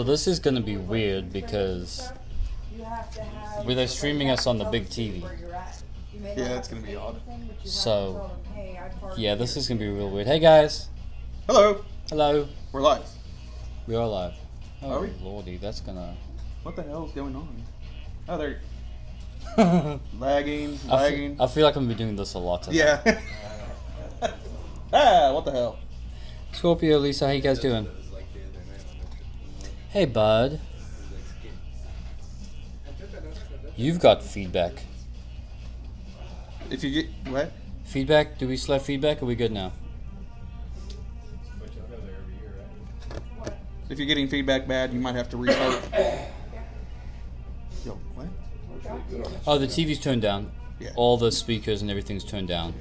this is gonna be weird because they're streaming us on the big TV. Yeah, that's gonna be odd. So, yeah, this is gonna be real weird. Hey guys. Hello. Hello. We're live. We are live. Oh, Are we? lordy, that's gonna... What the hell is going on? Oh, there. Lagging. I feel like I'm gonna be doing this a lot today. Yeah. Ah, what the hell? Scorpio, Lisa, how you guys doing? Hey, bud. You've got feedback. If you get what? Feedback? Do we still have feedback? Or are we good now? If you're getting feedback bad, you might have to restart. Yo, what? Oh, the TV's turned down. Yeah. All the speakers and everything's turned down.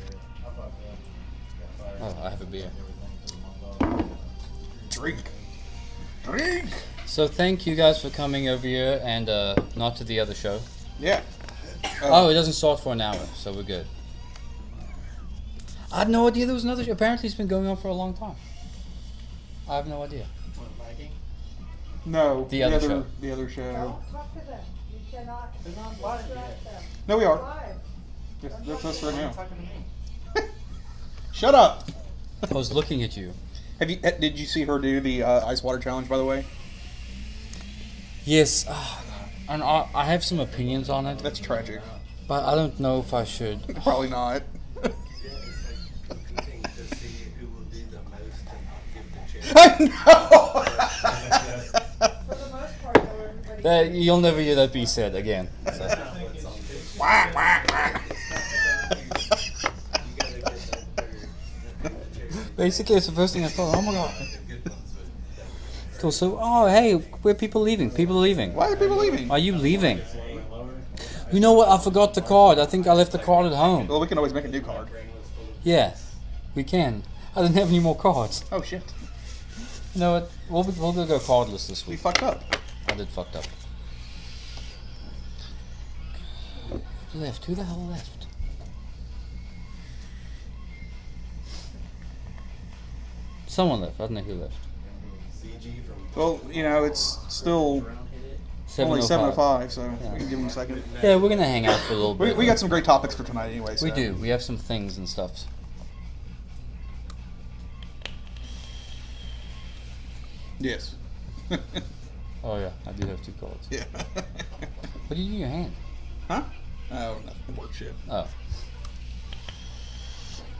Oh, I have a beer. Drink. So thank you guys for coming over here and not to the other show. Yeah. Oh, it doesn't start for an hour, so we're good. I had no idea there was another show. Apparently it's been going on for a long time. I have no idea. No. The other show. The other show. Don't talk to them. You cannot distract them. No, we are. Live. That's us right now. Shut up. I was looking at you. Did you see her do the ice water challenge? By the way. Yes, and I have some opinions on it, That's tragic. but I don't know if I should. Probably not. I know. For the most part, though, everybody. You'll never hear that be said again. So. Wah, wah, wah. Basically, it's the first thing I thought. Oh my god. Cool. So, oh hey, where are people leaving? People are leaving. Why are people leaving? Are you leaving? You know what? I forgot the card. I think I left the card at home. Well, we can always make a new card. Yeah, we can. I didn't have any more cards. Oh shit. You know what? We'll go cardless this We week. fucked up. I did fucked up. Left. Who the hell left? Someone left. I don't know who left. Well, you know, it's still only 7:05, so we can give them a second. Yeah, we're gonna hang out for a little bit. We got some great topics for tonight anyway. So. We do. We have some things and stuff. Yes. Oh yeah, I do have two cards. Yeah. What do you do in your hand? Huh? Oh, nothing. Work shit. Oh.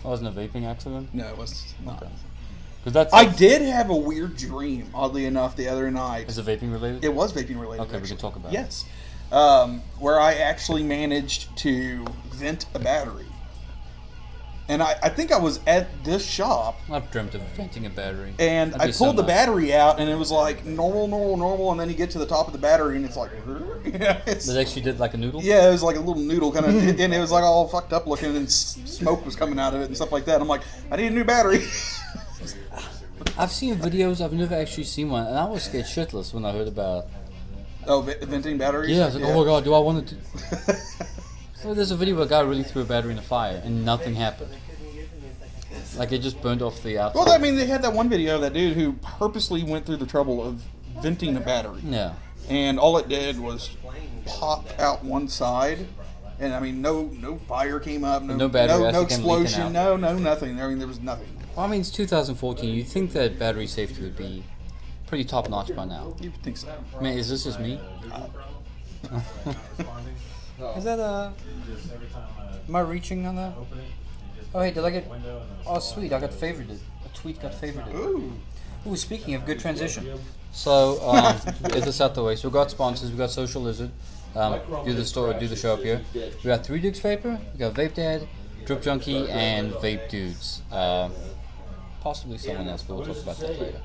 That wasn't a vaping accident? No, it was not. Okay. 'Cause that's I did have a weird dream, oddly enough, the other night. Is it vaping related? It was vaping related. Okay, we actually. can talk about Yes. Where I actually managed to vent a battery. And I think I was at this shop, it. I've dreamt of venting a battery. and That'd I be so pulled the nice. battery out, and it was like normal, and then you get to the top of the battery, and it's like, yeah, it's, It actually did like a noodle? yeah, it was like a little noodle kind of, and it was like all fucked up looking, and smoke was coming out of it and stuff like that. I'm like, I need a new battery. I've seen videos, I've never actually seen one, and I was scared shitless when I heard about... Oh, venting batteries? Yeah, I was like, oh my god, do I want to do... So there's a video where a guy really threw a battery in a fire, and nothing happened. Like, it just burned off the outside. Well, I mean, they had that one video of that dude who purposely went through the trouble of venting a battery. Yeah. And all it did was pop out one side. And, I mean, no fire came up, No battery no acid came leaking explosion, out. no nothing. I mean, there was nothing. Well, I mean, it's 2014. You'd think that battery safety would be pretty top-notch by now. You would think so. I mean, is this just me? Is that am I reaching on that? Oh, hey, did I get... Oh, sweet, I got favorited. A tweet got favorited. Ooh, speaking of good transition. So, get this out the way. So we got sponsors. We got Social Lizard. Do the show up here. We got TheGoodVaper. We got Vape Dad, Drip Junkie, and Vape Dudes. Possibly someone else, but we'll talk about that later.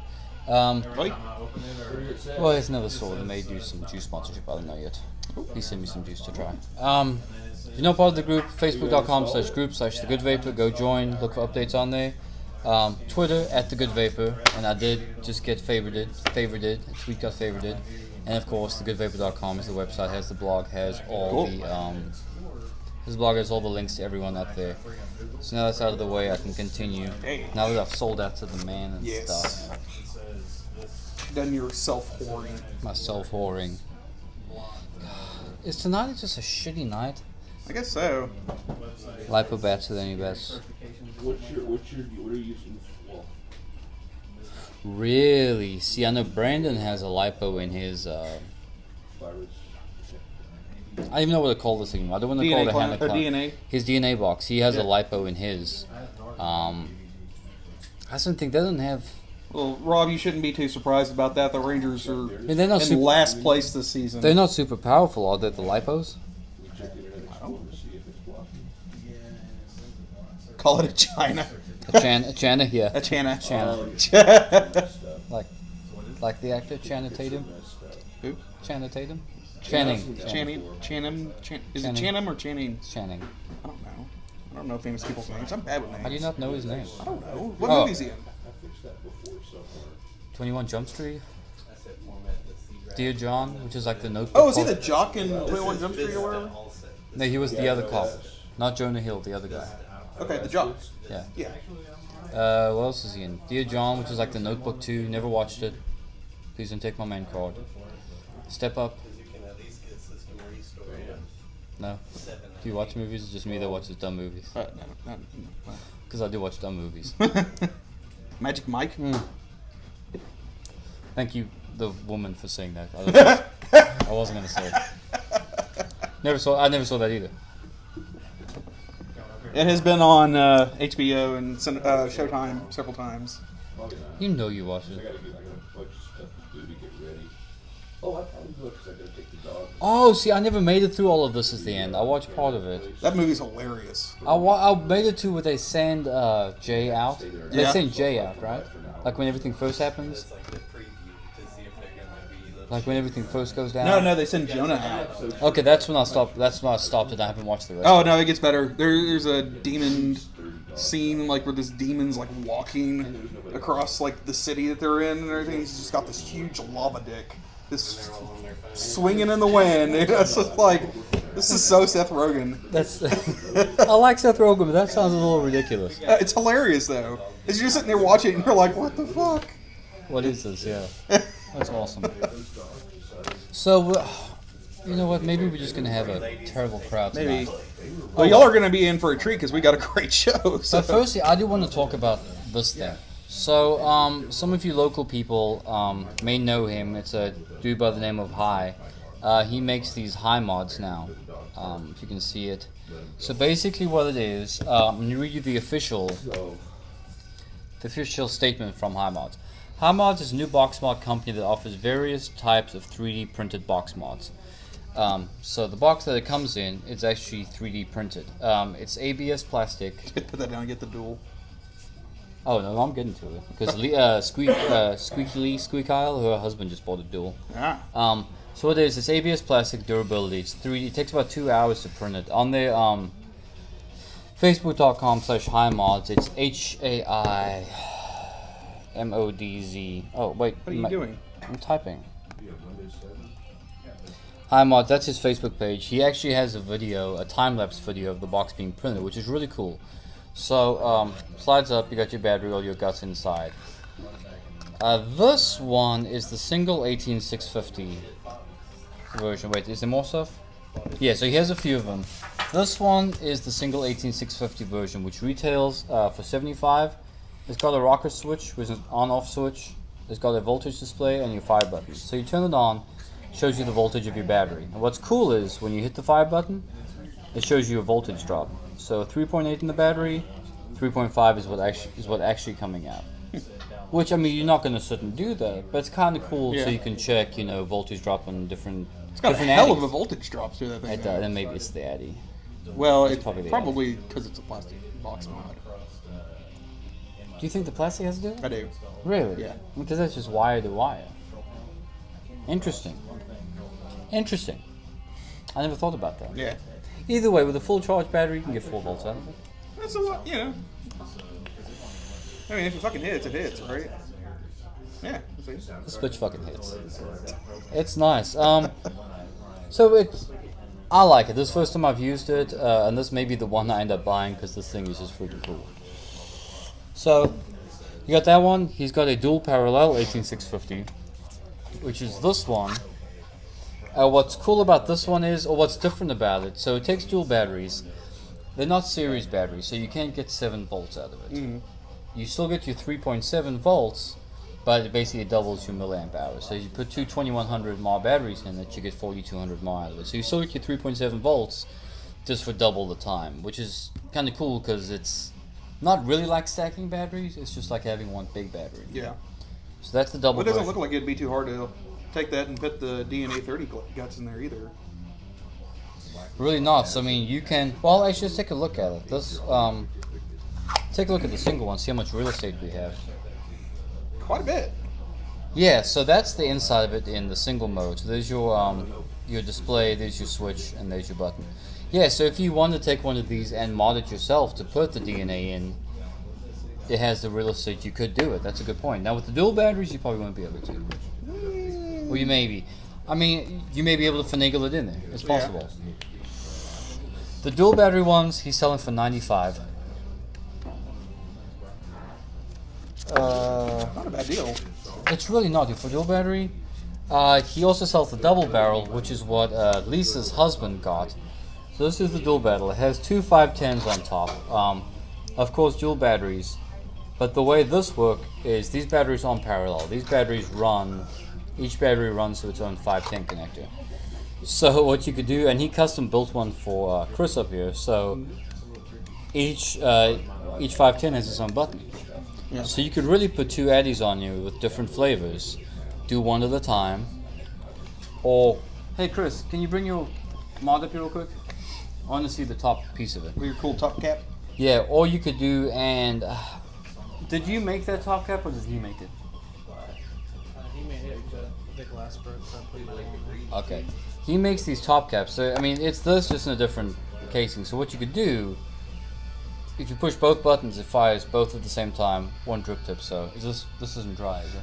Well, it's another store. They may do some juice sponsorship. I don't know yet. He sent me some juice to try. If you're not part of the group, facebook.com/group/TheGoodVaper. Go join. Look for updates on there. Twitter @TheGoodVaper. And I did just get favorited. A tweet got favorited. And of course, TheGoodVaper.com is the website. Has the blog. Has all his blog has all the links to everyone up there. So now that's out of the way, I can continue. Now that I've sold out to the man and stuff. done your self-whoring. My self-whoring. Is tonight just a shitty night? I guess so. Lipo better than any bets. What are you using? Well, Really? See, I know Brandon has a lipo in his. virus. I don't even know what to call this thing. I don't want to call it a hand DNA. His DNA box. He has a Yeah. lipo in his. I don't think they don't have. Well, Rob, you shouldn't be too surprised about that. The Rangers are mean, they're not in super- last place this season. They're not super powerful, are they? The lipos. We check it in next door to see if it's blocking. Call it a China. Channa, yeah. A China. Channa. Like the actor Channing Tatum. Who? Channing Tatum. Channing. Channing. Is it Channing. Channing or Channing? Channing. I don't know. I don't know famous people's names. I'm bad with names. How do you not know his name? I don't know. What Oh. movie is he in? I fixed that before somewhere. 21 Jump Street. Dear John, which is like the Notebook. Oh, is he cop. the jock in 21 Jump Street or whatever? No, he was the other cop, not Jonah Hill, the other guy. Okay, the jock. Yeah. Yeah. What else is he in? Dear John, which is like the Notebook 2. Never watched it. Please don't take my man card. Step Up. No. Do you watch movies? It's just me that watches dumb movies. No. Because I do watch dumb movies. Magic Mike. Thank you, the woman, for saying that. I wasn't gonna say it. I never saw that either. It has been on HBO and Showtime several times. You know you watched I it. got a bunch of stuff to do to get ready. Oh, I probably will because I gotta take the dog. Oh, see, I never made it through all of this at the end. I watched part of it. That movie's hilarious. I made it to where they send Jay out. They Yeah. send Jay out, right? Like when everything first happens. Like when everything first goes down. No, they send Jonah out. Okay, that's when I stopped. That's when I stopped it. I haven't watched the rest. Oh no, it gets better. There's a demon scene like where this demon's like walking across like the city that they're in and everything. He's just got this huge lava dick, this swinging in the wind. It's just like this is so Seth Rogen. That's. I like Seth Rogen, but that sounds a little ridiculous. It's hilarious though. As you're sitting there watching, it and you're like, what the fuck? What is this? Yeah, that's awesome. So, you know what? Maybe we're just gonna have a terrible crowd tonight. Maybe. Well, y'all are gonna be in for a treat because we got a great show. So. But firstly, I do want to talk about this thing. So, some of you local people may know him. It's a dude by the name of Hai. He makes these HaiModz now, if you can see it. So basically what it is, I'm going to read you the official statement from HaiModz. HaiModz is a new box mod company that offers various types of 3D printed box mods. So the box that it comes in, it's actually 3D printed. It's ABS plastic. Put that down and get the duel. Oh no, I'm getting to it because Squeaky Isle, her husband just bought a duel. Ah. So it is. It's ABS plastic durability. It's 3D. It takes about 2 hours to print it. On their Facebook.com/HaiModz. It's HaiModz. Oh wait. What are you doing? I'm typing. HaiModz. That's his Facebook page. He actually has a video, a time-lapse video of the box being printed, which is really cool. So slides up. You got your battery, all your guts inside. This one is the single 18650 version. Wait, is there more stuff? Yeah, so he has a few of them. This one is the single 18650 version, which retails for $75. It's got a rocker switch, which is an on-off switch. It's got a voltage display and your fire button. So you turn it on, shows you the voltage of your battery. And what's cool is when you hit the fire button, it shows you a voltage drop. So 3.8 in the battery, 3.5 is what actually coming out. Which, I mean, you're not going to sit and do that, but it's kind of cool so you can check, voltage drop on different. It's got a different hell addies. of a voltage drop through that thing. It does, and maybe it's the Addy. Well, it's probably probably because it's a plastic box mod. Do you think the plastic has to do it? I do. Really? Yeah. Because that's just wire to wire. Interesting. I never thought about that. Yeah. Either way, with a full charge battery, you can get 4 volts out of it. That's a lot, I mean, if it fucking hits, it hits, right? Yeah. The switch fucking hits. It's nice. I like it. This is the first time I've used it, and this may be the one I end up buying because this thing is just freaking cool. So, you got that one. He's got a dual parallel 18650. which is this one. What's cool about this one is, or what's different about it, so it takes dual batteries. They're not series batteries, so you can't get 7 volts out of it. You still get your 3.7 volts, but it basically doubles your milliamp hours. So you put two 2100 mAh batteries in it, you get 4200 mAh out of it. So you still get your 3.7 volts just for double the time, which is kind of cool because it's not really like stacking batteries, it's just like having one big battery. Yeah. So that's the double. Well, it doesn't version. look like it'd be too hard to take that and put the DNA 30 guts in there either. Really not. So I mean, you can. Well, actually, just take a look at it. This. Take a look at the single one. See how much real estate we have. Quite a bit. Yeah. So that's the inside of it in the single mode. So there's your display. There's your switch, and there's your button. Yeah. So if you want to take one of these and mod it yourself to put the DNA in, it has the real estate. You could do it. That's a good point. Now with the dual batteries, you probably won't be able to. Well, you may be. I mean, you may be able to finagle it in there. It's possible. Yeah. The dual battery ones, he's selling for $95. Not a bad deal. It's really not, dude. For dual battery. He also sells the double barrel, which is what Lisa's husband got. So this is the dual barrel. It has two 510s on top. Of course, dual batteries. But the way this works is these batteries aren't parallel. These batteries run. Each battery runs to its own 510 connector. So what you could do, and he custom built one for Chris up here. So each 510 has its own button. Yeah. So you could really put two Addies on you with different flavors. Do one at a time. Or hey Chris, can you bring your mod up here real quick? I want to see the top piece of it. With your cool top cap. Yeah. Or you could do and did you make that top cap or did he make it? He made it the glass broke, so I put it in. Okay. He makes these top caps. So I mean, it's this just in a different casing. So what you could do, if you push both buttons, it fires both at the same time. One drip tip. So is this isn't dry, is it?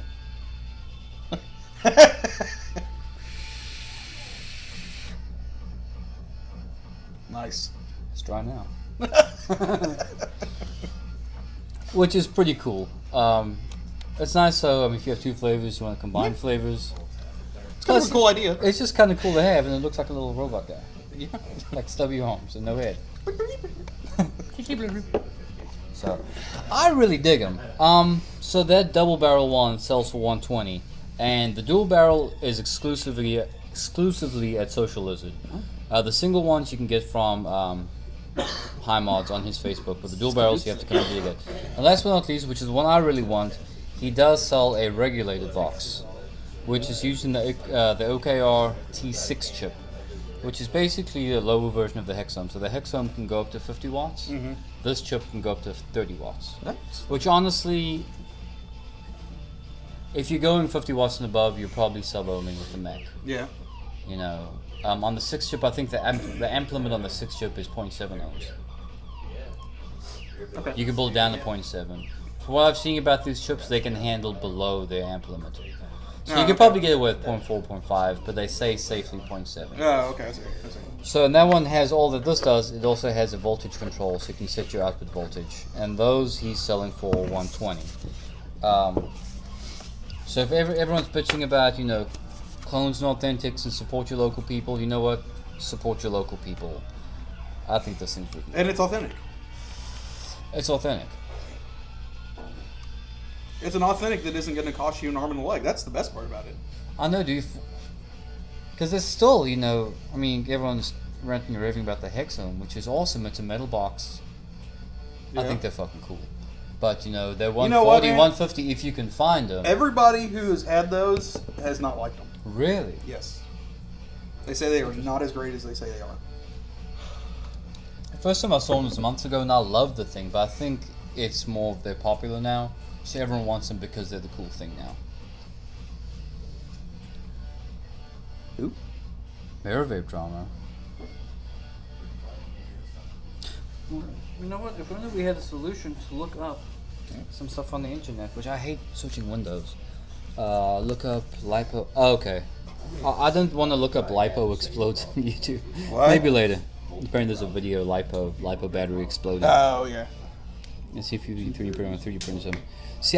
Nice. It's dry now. Which is pretty cool. It's nice. So I mean, if you have two flavors, you want to combine flavors. It's kind of a cool idea. It's just kind of cool to have, and it looks like a little robot guy. Yeah. Like Stubby Holmes and no head. So, I really dig them. So that double barrel one sells for $120, and the dual barrel is exclusively at Social Lizard. The single ones you can get from HaiModz on his Facebook, but the dual barrels you have to come over to get. And last but not least, which is the one I really want, he does sell a regulated box, which is using the OKR T6 chip, which is basically a lower version of the Hexome. So the Hexome can go up to 50 watts. Mm-hmm. This chip can go up to 30 watts. Which honestly, if you're going 50 watts and above, you're probably sub-ohming with the mech. Yeah. You know, on the 6 chip, I think the amp limit on the 6 chip is 0.7 ohms. Okay. You can build down to 0.7. From what I've seen about these chips, they can handle below their amp limit. So you could probably get away with 0.4, 0.5, but they say safely 0.7. Oh, okay, I see. So and that one has all that this does. It also has a voltage control, so you can set your output voltage. And those he's selling for $120. So if everyone's bitching about, you know, clones and authentics and support your local people, you know what? Support your local people. I think this thing's freaking. And it's authentic. It's authentic. It's an authentic that isn't going to cost you an arm and a leg. That's the best part about it. I know, dude. Because it's still, you know, I mean, everyone's ranting and raving about the Hexome, which is awesome. It's a metal box. Yeah. I think they're fucking cool. But, you know, they're 140, 150 if you can find them. Everybody who has had those has not liked them. Really? Yes. They say they are not as great as they say they are. The first time I saw them was months ago, and I loved the thing, but I think it's more they're popular now. So everyone wants them because they're the cool thing now. Who? Mirror Vape Drama. You know what? If only we had a solution to look up some stuff on the internet, which I hate switching windows. Look up lipo. Oh, okay. I don't want to look up lipo explodes on YouTube. What? Maybe later. Apparently there's a video lipo battery exploding. Oh yeah. And see if you can 3D print on 3D print some. See,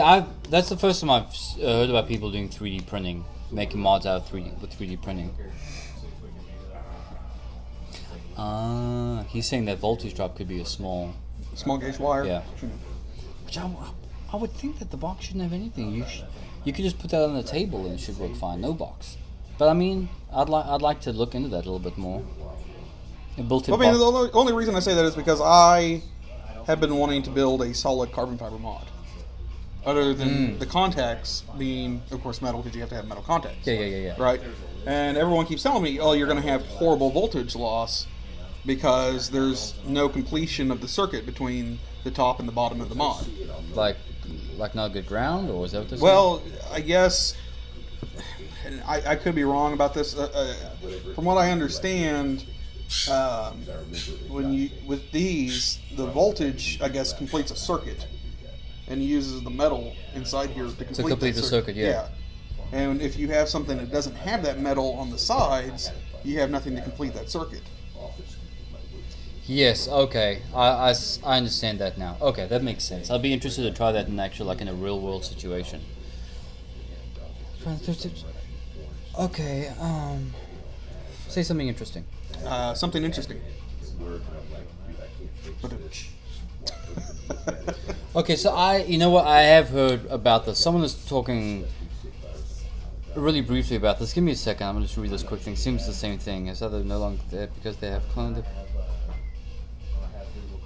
that's the first time I've heard about people doing 3D printing making mods out of 3D with 3D printing. He's saying that voltage drop could be a small gauge wire. Yeah. Which I would think that the box shouldn't have anything. You could just put that on the table and it should work fine. No box. But I mean, I'd like to look into that a little bit more. A built-in I mean, the only reason I say that is because I have been wanting to build a solid carbon fiber mod. Other than the contacts being, of course, metal, because you have to have metal contacts. Yeah. Right? And everyone keeps telling me, oh, you're going to have horrible voltage loss because there's no completion of the circuit between the top and the bottom of the mod. Like not good ground, or is that what this Well, I guess, and I could be wrong about this. From what I understand, with these, the voltage, I guess, completes a circuit and uses the metal inside here to complete the circuit, yeah. And if you have something that doesn't have that metal on the sides, you have nothing to complete that circuit. Yes, okay. I understand that now. Okay, that makes sense. I'll be interested to try that in in a real world situation. Okay, say something interesting. Something interesting. Okay, so I have heard about this. Someone is talking really briefly about this. Give me a second. I'm going to just read this quick thing. Seems the same thing. It's either no longer there because they have cloned it.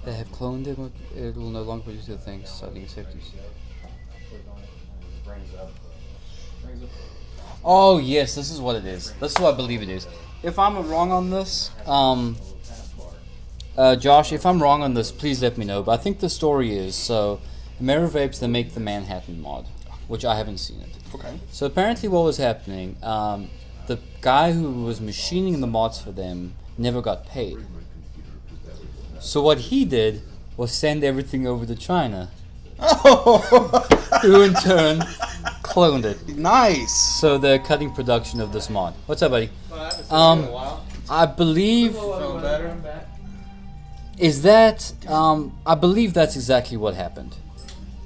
They have cloned it. It will no longer produce the things. Citing safeties. Oh yes, this is what it is. This is what I believe it is. If I'm wrong on this, Josh, if I'm wrong on this, please let me know. But I think the story is so. Amerivapes, they make the Manhattan mod, which I haven't seen it. Okay. So apparently, what was happening? The guy who was machining the mods for them never got paid. So what he did was send everything over to China, who in turn cloned it. Nice. So they're cutting production of this mod. What's up, buddy? I believe. Is that? I believe that's exactly what happened.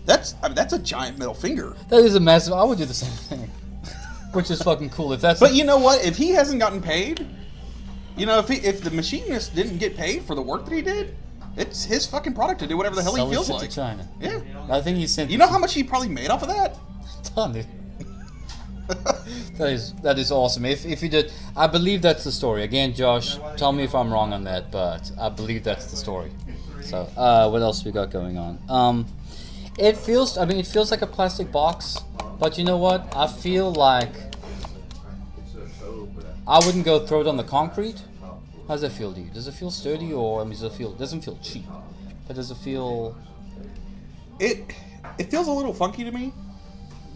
That's a giant middle finger. That is a massive. I would do the same thing, which is fucking cool. If that's. But you know what? If he hasn't gotten paid, if the machinist didn't get paid for the work that he did, it's his fucking product to do whatever the hell he feels Sell it like. to China. Yeah. I think he sent. You know how much he probably made off of that? Ton, dude. That is awesome. If you did, I believe that's the story. Again, Josh, tell me if I'm wrong on that, but I believe that's the story. So, what else we got going on? It feels like a plastic box, but you know what? I feel like I wouldn't go throw it on the concrete. How does it feel to you? Does it feel sturdy, or it doesn't feel cheap, but does it feel? It feels a little funky to me.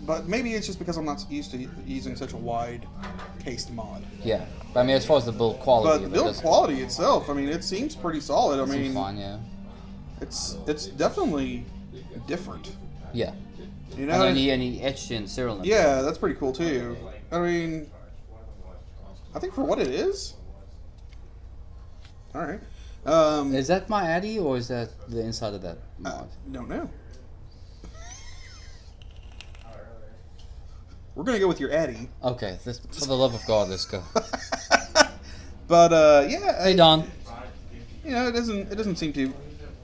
But maybe it's just because I'm not used to using such a wide cased mod. Yeah, but I mean, as far as the build quality, but the build quality itself, I mean, it seems pretty solid. I mean, fine, yeah. It's definitely different. Yeah. You know, and he etched in Cyril. Yeah, that's pretty cool too. I mean, I think for what it is. All right. Is that my Addy, or is that the inside of that mod? Don't know. We're gonna go with your Addy. Okay, for the love of God, let's go. But yeah. Hey Don. It doesn't seem too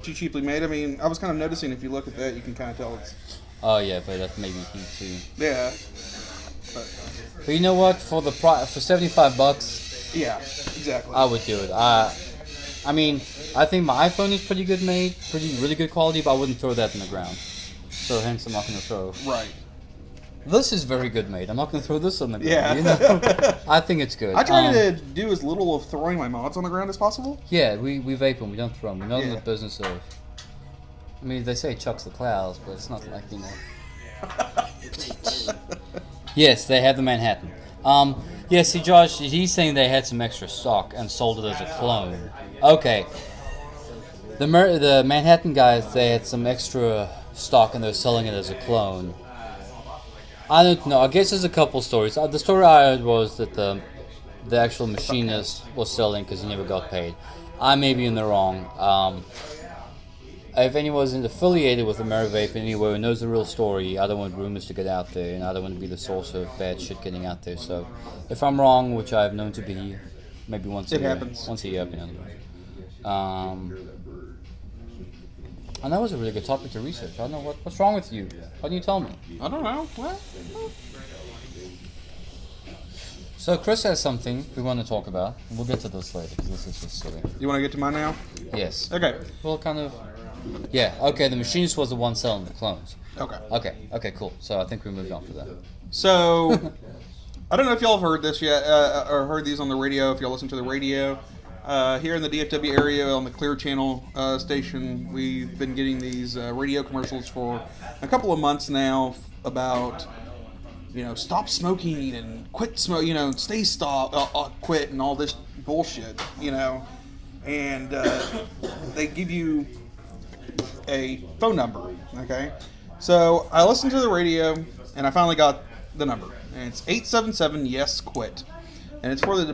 cheaply made. I mean, I was kind of noticing if you look at that, you can kind of tell it's. Oh yeah, but that may be heat too. Yeah. But you know what? For $75. Yeah, exactly. I would do it. I mean, I think my iPhone is pretty good made, really good quality, but I wouldn't throw that in the ground. So hence, I'm not gonna throw. Right. This is very good made. I'm not going to throw this on the ground. Yeah. You know? I think it's good. I try to do as little of throwing my mods on the ground as possible. Yeah, we vape them. We don't throw them. We're not in the business of... I mean, they say chucks the clouds, but it's not like, Yes, they have the Manhattan. Yeah, see, Josh, he's saying they had some extra stock and sold it as a clone. Okay. The Manhattan guys, they had some extra stock and they're selling it as a clone. I don't know. I guess there's a couple stories. The story I heard was that the actual machinist was selling because he never got paid. I may be in the wrong. if anyone's affiliated with AmeriVape anywhere and knows the real story, I don't want rumors to get out there, and I don't want to be the source of bad shit getting out there. So, if I'm wrong, which I've known to be, maybe once a year. happens. Once a year, I've been and that was a really good topic to research. I don't know what's wrong with you. Why don't you tell me? I don't know. What? So Chris has something we want to talk about. We'll get to this later because this is just silly. You want to get to mine now? Yes. Okay. Well, kind of. Yeah. Okay. The machinist was the one selling the clones. Okay. Okay. Okay. Cool. So I think we moved on for that. So, I don't know if y'all have heard this yet, or heard these on the radio, if y'all listen to the radio. Here in the DFW area on the Clear Channel station, we've been getting these radio commercials for a couple of months now about, stop smoking and quit smoking, stay quit and all this bullshit, and they give you a phone number, okay? So I listened to the radio and I finally got the number, and it's 877-YES-QUIT. And it's for the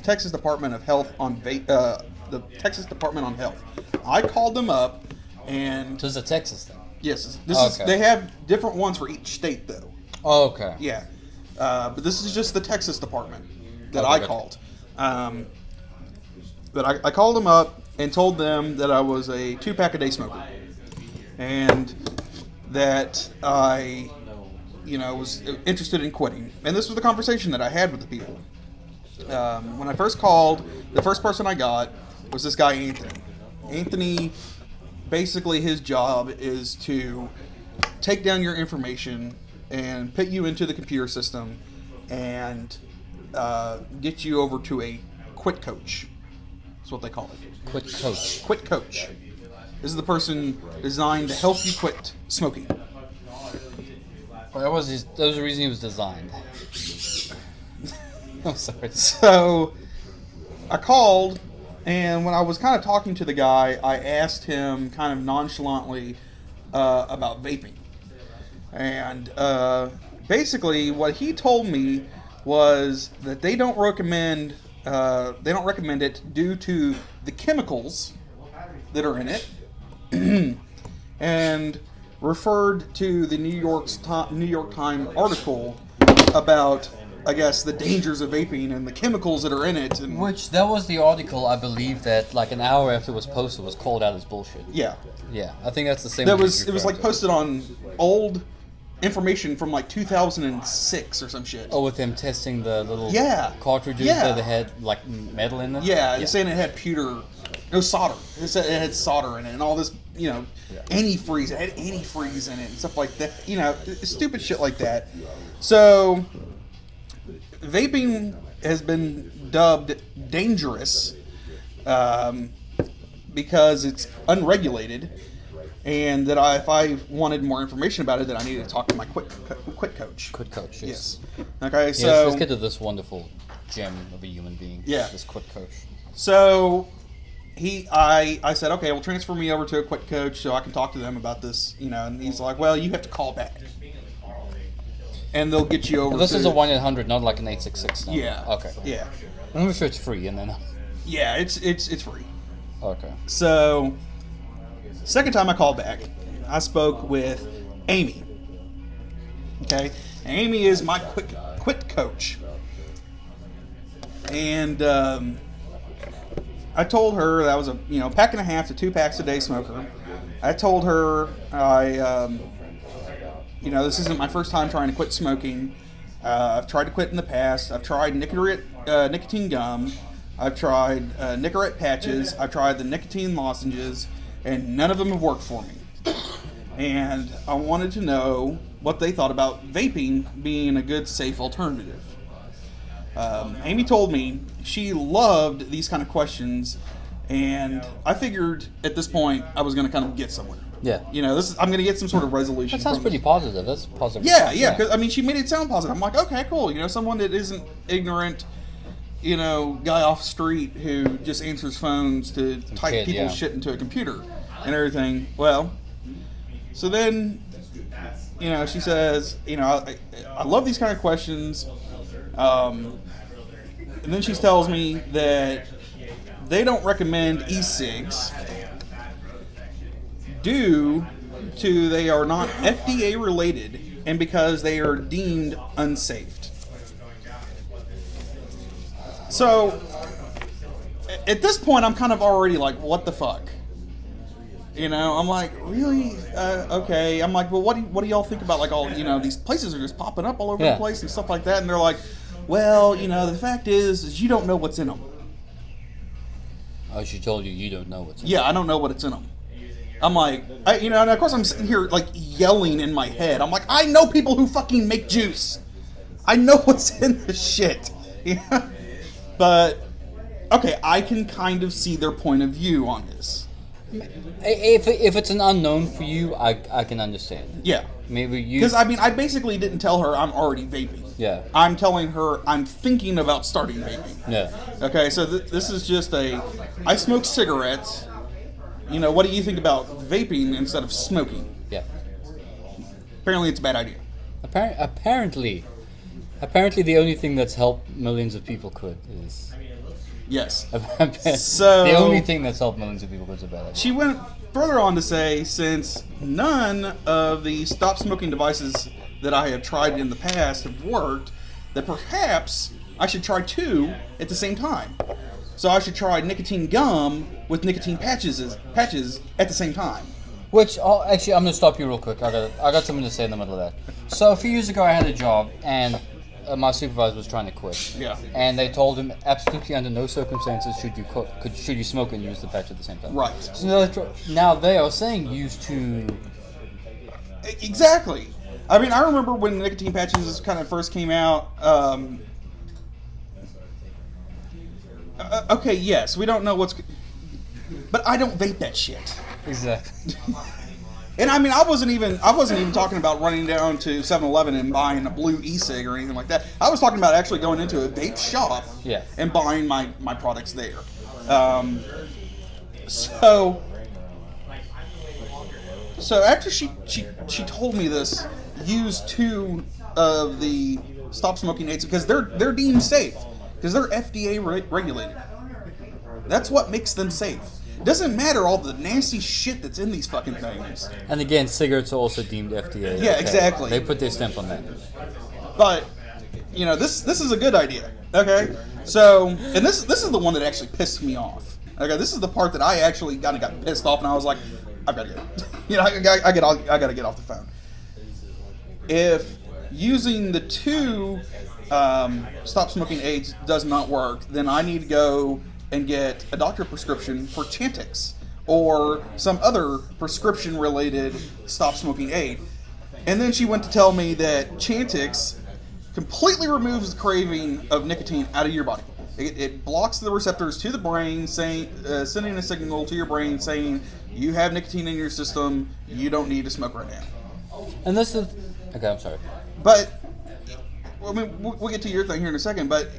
Texas Department of Health the Texas Department on Health. I called them up, and So it's a Texas thing. yes, Okay. they have different ones for each state though. Oh, okay. Yeah, but this is just the Texas Department that Okay, I good. called. But I called them up and told them that I was a 2-pack a day smoker, and that I, was interested in quitting. And this was the conversation that I had with the people. When I first called, the first person I got was this guy, Anthony. Anthony, basically his job is to take down your information and put you into the computer system and get you over to a quit coach. That's what they call it. Quit coach. Quit coach. This is the person designed to help you quit smoking. Well, that was the reason he was designed. I'm sorry. So I called, and when I was kind of talking to the guy, I asked him kind of nonchalantly about vaping. And basically what he told me was that they don't recommend it due to the chemicals that are in it, and referred to the New York Times article about, I guess, the dangers of vaping and the chemicals that are in it. And Which, that was the article, I believe, that like an hour after it was posted was called out as bullshit. yeah, Yeah, I think that's the same. it one was you're like referring to. posted on old information from like 2006 or some shit. Oh, with them testing the little Yeah. cartridges Yeah. that had like metal in them? Yeah, it's saying it had solder. It said it had solder in it and all this, antifreeze. It had antifreeze in it and stuff like that. Stupid shit like that. So, vaping has been dubbed dangerous because it's unregulated, and that if I wanted more information about it, that I needed to talk to my quit coach. Quit coach, yes. Okay, Yes, so let's get to this wonderful gem of a human being. Yeah. This quit coach. So I said, okay, well, transfer me over to a quit coach so I can talk to them about this, and he's like, well, you have to call back, and they'll get you over. This to, is a 1-800, not like an 866 number. Yeah. Okay. Yeah. I'm sure it's free, and then. Yeah, it's free. Okay. So, second time I called back, I spoke with Amy. Okay, Amy is my quit coach, and I told her that I was a pack and a half to 2 packs a day smoker. I told her this isn't my first time trying to quit smoking. I've tried to quit in the past. I've tried nicotine gum. I've tried Nicorette patches. I've tried the nicotine lozenges, and none of them have worked for me. And I wanted to know what they thought about vaping being a good, safe alternative. Amy told me she loved these kind of questions, and I figured at this point I was going to kind of get somewhere. Yeah. I'm going to get some sort of resolution. That sounds from pretty this. positive. That's a positive. Yeah, yeah. Because she made it sound positive. I'm like, okay, cool. Someone that isn't ignorant, guy off the street who just answers phones to type kid, people's yeah. shit into a computer and everything. Well, so then, she says, I love these kind of questions. And then she tells me that they don't recommend e-cigs, due to they are not FDA related and because they are deemed unsafe. So, at this point, I'm kind of already like, what the fuck? You know, I'm like, really? Okay. I'm like, well, what do y'all think about, like, all, you know, these places are just popping up all over the place and stuff like that. And they're like, well, you know, the fact is you don't know what's in them. Oh, she told you don't know what's in Yeah, I don't know what it's in them. I'm like, you know, and of course I'm sitting here, like, yelling in my head. I'm like, I know people who fucking make juice. I know what's in this shit. Yeah. But, okay, I can kind of see their point of view on this. If it's an unknown for you, I can understand. Yeah. Maybe you... Because, I mean, I basically didn't tell her I'm already vaping. Yeah. I'm telling her I'm thinking about starting vaping. Yeah. Okay, so this is just I smoke cigarettes. You know, what do you think about vaping instead of smoking? Yeah. Apparently it's a bad idea. Apparently the only thing that's helped millions of people quit is... Yes. So the only thing that's helped millions of people quit is a bad idea. She went further on to say, since none of the stop smoking devices that I have tried in the past have worked, that perhaps I should try 2 at the same time. So I should try nicotine gum with nicotine patches at the same time. Which, actually, I'm going to stop you real quick. I got something to say in the middle of that. So a few years ago I had a job, and my supervisor was trying to quit. Yeah. And they told him absolutely under no circumstances should you smoke and use the patch at the same time. Right. So now they are saying use 2. Exactly. I mean, I remember when nicotine patches kind of first came out. Okay, yes, we don't know what's... But I don't vape that shit. Exactly. And I mean, I wasn't even talking about running down to 7-Eleven and buying a blue e-cig or anything like that. I was talking about actually going into a vape shop and buying my products there. So after she told me this, use 2 of the stop smoking aids because they're deemed safe because they're FDA regulated. That's what makes them safe. It doesn't matter all the nasty shit that's in these fucking things. And again, cigarettes are also deemed FDA. Yeah, exactly. They put their stamp on that. But, you know, this is a good idea. Okay? So, and this is the one that actually pissed me off. Okay, this is the part that I actually kind of got pissed off and I was like, I've got to go. You know, I got to get off the phone. If using the 2 stop smoking aids does not work, then I need to go and get a doctor prescription for Chantix or some other prescription-related stop smoking aid. And then she went to tell me that Chantix completely removes the craving of nicotine out of your body. It blocks the receptors to the brain, saying, sending a signal to your brain saying, you have nicotine in your system, you don't need to smoke right now. And this is... Okay, I'm sorry. But, I mean, we'll get to your thing here in a second, but,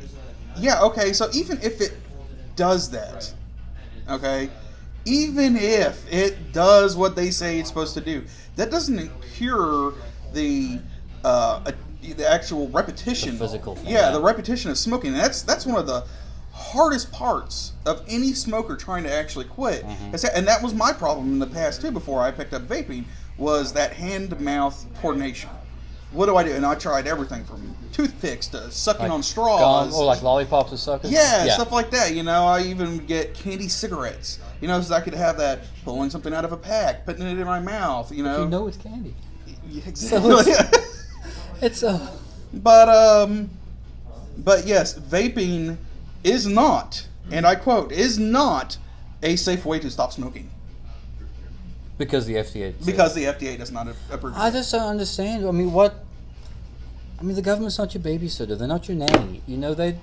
yeah, okay, so even if it does that, okay, even if it does what they say it's supposed to do, that doesn't cure the actual repetition. The physical thing. Yeah, the repetition of smoking. That's one of the hardest parts of any smoker trying to actually quit. Mm-hmm. And that was my problem in the past too. Before I picked up vaping, was that hand-to-mouth coordination. What do I do? And I tried everything from toothpicks to sucking like on straws. Or like lollipops or suckers? Yeah, stuff like that. You know, I even get candy cigarettes. You know, so I could have that pulling something out of a pack, putting it in my mouth. You know, but you know it's candy. Yeah, exactly. So But yes, vaping is not, and I quote, is not a safe way to stop smoking. Because the FDA... Because the FDA does not approve. I just don't understand. I mean, what... I mean, the government's not your babysitter. They're not your nanny. You know, they...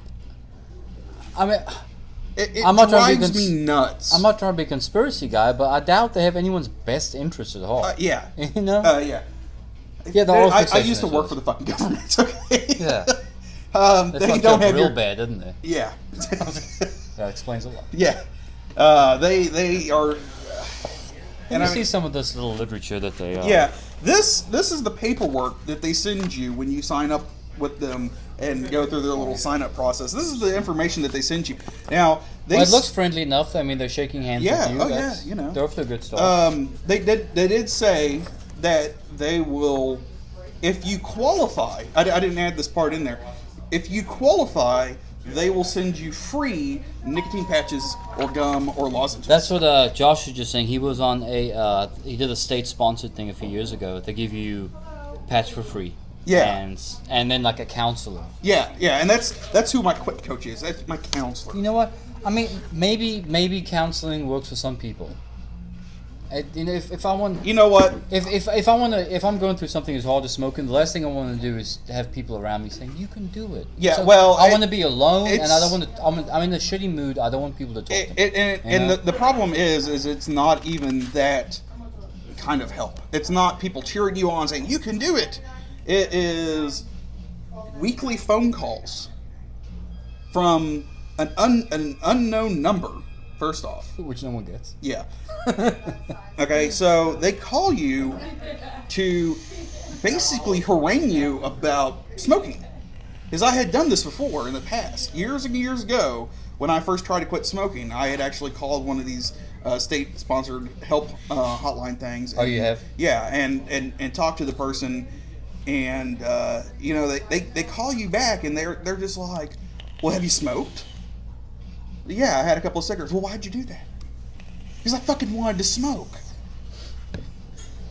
I mean... It I'm not drives me nuts. I'm not trying to be a conspiracy guy, but I doubt they have anyone's best interest at heart. Yeah. You know? Yeah. Yeah, I used to work for the fucking government, okay? Yeah. They don't have real bad, didn't they? Yeah. That explains a lot. Yeah. They are... And I see some of this little literature that they... Yeah. This is the paperwork that they send you when you sign up with them and go through their little sign-up process. This is the information that they send you. Now, Well, it looks friendly enough. I mean, they're shaking hands Yeah, with you. oh, yeah, That's- you know. They're off to a good start. They did say that they will, if you qualify. I didn't add this part in there. If you qualify, they will send you free nicotine patches or gum or lozenges. That's what Josh was just saying. He was on he did a state-sponsored thing a few years ago. They give you patch for free. Yeah. And then like a counselor. Yeah, and that's who my quit coach is. That's my counselor. You know what? I mean, maybe counseling works for some people. If I want, You know what? if I'm going through something as hard as smoking, the last thing I want to do is have people around me saying you can do it. Yeah, So well, I want to be alone, and I it's- don't want to. I'm in a shitty mood. I don't want people to talk to me. And the problem is it's not even that kind of help. It's not people cheering you on saying you can do it. It is weekly phone calls from an unknown number. First off, Which no one gets. yeah. Okay, so they call you to basically harangue you about smoking. Because I had done this before in the past, years and years ago, when I first tried to quit smoking. I had actually called one of these state-sponsored help hotline things. Oh, you have? Yeah, and talk to the person, and they call you back, and they're just like, well, have you smoked? Yeah, I had a couple of cigarettes. Well, why'd you do that? Because I fucking wanted to smoke.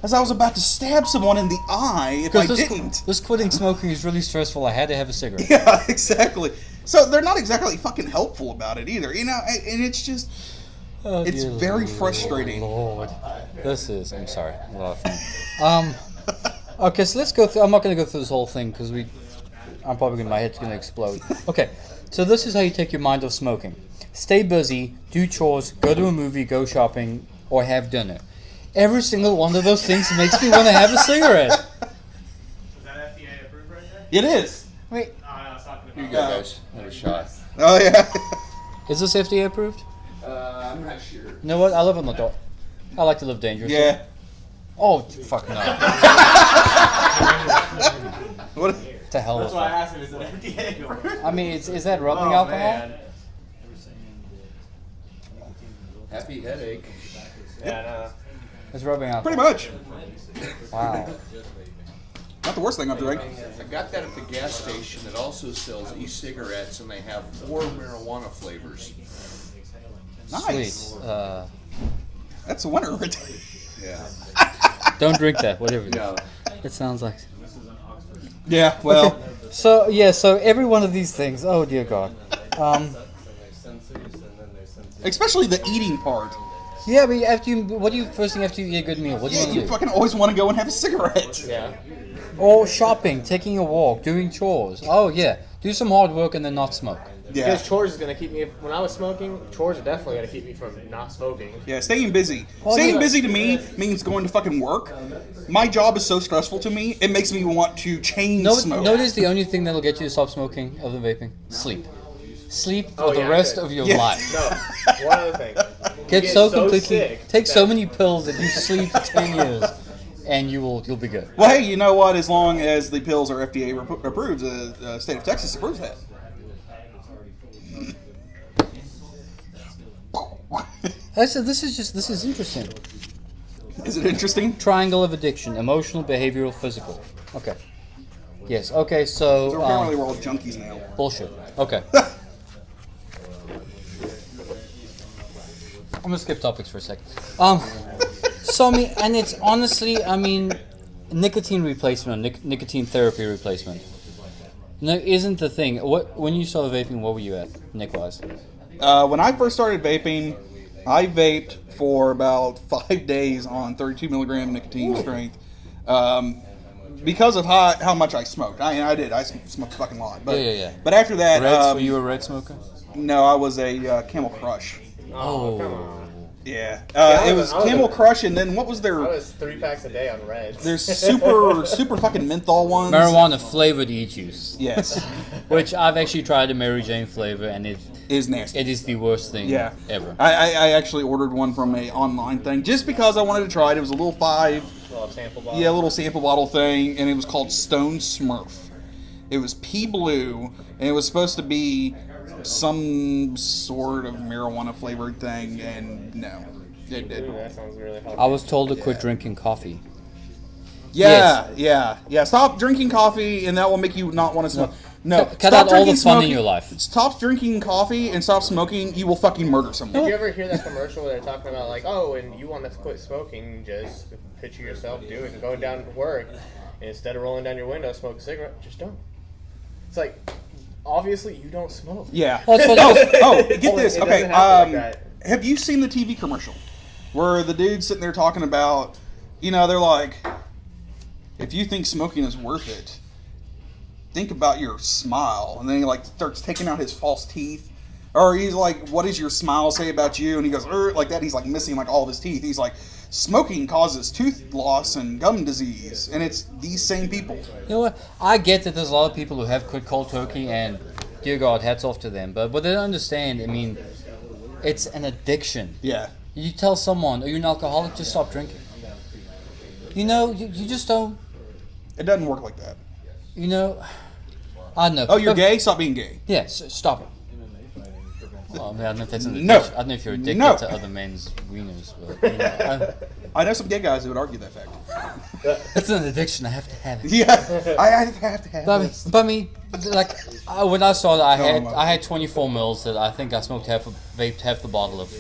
As I was about to stab someone in the eye if I didn't. This quitting smoking is really stressful. I had to have a cigarette. Yeah, exactly. So they're not exactly fucking helpful about it either, and it's just, Oh, it's dear very frustrating. Lord, this is. I'm sorry. A lot of fun. Okay, so let's go through. I'm not going to go through this whole thing because I'm probably my head's going to explode. Okay, so this is how you take your mind off smoking. Stay busy, do chores, go to a movie, go shopping, or have dinner. Every single one of those things makes me want to have a cigarette. Is that FDA approved right there? It is. Wait, I was talking about. Here you go, guys. Have a shot. Oh yeah. is this FDA approved? I'm not sure. You know what? I live on the dot. I like to live dangerously. Yeah. Oh, fuck no. What? To hell That's with why I that. asked him, is it FDA approved? I mean, is that rubbing Oh, alcohol? man. Happy headache. Yeah, no. It's rubbing alcohol. Pretty much. Wow. Not the worst thing I've drank. I got that at the gas station that also sells e-cigarettes, and they have 4 marijuana flavors. Nice. Sweet. That's a winner right there. Yeah. Don't drink that, whatever it is. No. It sounds like. Yeah. Well. So every one of these things. Oh dear God. Especially the eating part. Yeah, but what do you first thing after you eat a good meal? What do you Yeah, want to you do? fucking always want to go and have a cigarette. Yeah. Or shopping, taking a walk, doing chores. Oh yeah, do some hard work and then not smoke. Yeah. Because chores is gonna keep me. When I was smoking, chores are definitely gonna keep me from not smoking. Yeah, staying busy. Well, Staying yeah. busy to me means going to fucking work. My job is so stressful to me, it makes me want to chain smoke. Notice the only thing that'll get you to stop smoking other than vaping: sleep. Sleep for Oh, the yeah, rest good. of your Yeah. life. No. One other thing. Get You so completely. sick Take so that- many pills that you sleep for 10 years, and you'll be good. Well, hey, you know what? As long as the pills are FDA approved, the state of Texas approves that. This is interesting. Is it interesting? Triangle of addiction: emotional, behavioral, physical. Okay. Yes. Okay. So So apparently we're all junkies now. bullshit. Okay. I'm gonna skip topics for a second. So I mean, and it's honestly, I mean, nicotine replacement, nicotine therapy replacement. No, isn't the thing. When you started vaping, what were you at, Nick-wise? When I first started vaping, I vaped for about 5 days on 32 milligram nicotine strength. Because of how much I smoked. I did. I smoked a fucking lot. But, Yeah. But after that, Reds? Were you a red smoker? no, I was a Camel Crush. Oh, come on. Yeah. I It was was a- Camel Crush, and then what was I their... was 3 packs a day on Reds. There's super fucking menthol ones. Marijuana flavored e-juice, Yes. which I've actually tried a Mary Jane flavor, and it Is nasty. is the worst thing Yeah. ever. I actually ordered one from a online thing just because I wanted to try it. It was a little Little sample bottle. little sample bottle thing, and it was called Stone Smurf. It was pea blue, and it was supposed to be some sort of marijuana flavored thing, and no. It Ooh, that sounds really hot. I was told to quit drinking coffee. Yeah, yeah. Stop drinking coffee, and that will make you not want to smoke. No, Cut stop out all the drinking fun in smoking. your life. Stop drinking coffee and stop smoking. You will fucking murder someone. Did you ever hear that commercial where they're talking about like, oh, and you want to quit smoking, just picture yourself doing it and going down to work, and instead of rolling down your window, smoke a cigarette, just don't. It's like, obviously you don't smoke. Yeah. Well, it's Get this. It Okay. doesn't happen like that. Have you seen the TV commercial where the dude's sitting there talking about, they're like, if you think smoking is worth it, think about your smile. And then he like starts taking out his false teeth. Or he's like, what does your smile say about you? And he goes, like that. He's like missing like all of his teeth. He's like, smoking causes tooth loss and gum disease. And it's these same people. You know what? I get that there's a lot of people who have quit cold turkey, and dear God, hats off to them. But what they don't understand, I mean, it's an addiction. Yeah. You tell someone, are you an alcoholic? Just stop drinking. You just don't, It doesn't work like that. I don't know. Oh, you're But- gay? Stop being gay. Yeah, stop it. Well, I mean, I don't know if that's an addiction. No. I don't know if you're addicted No. to other men's wieners, but I know some gay guys who would argue that fact. it's an addiction. I have to have it. Yeah. I have to have this. But I mean, like when I started, my I had 24 mils that I think I smoked vaped half the bottle of.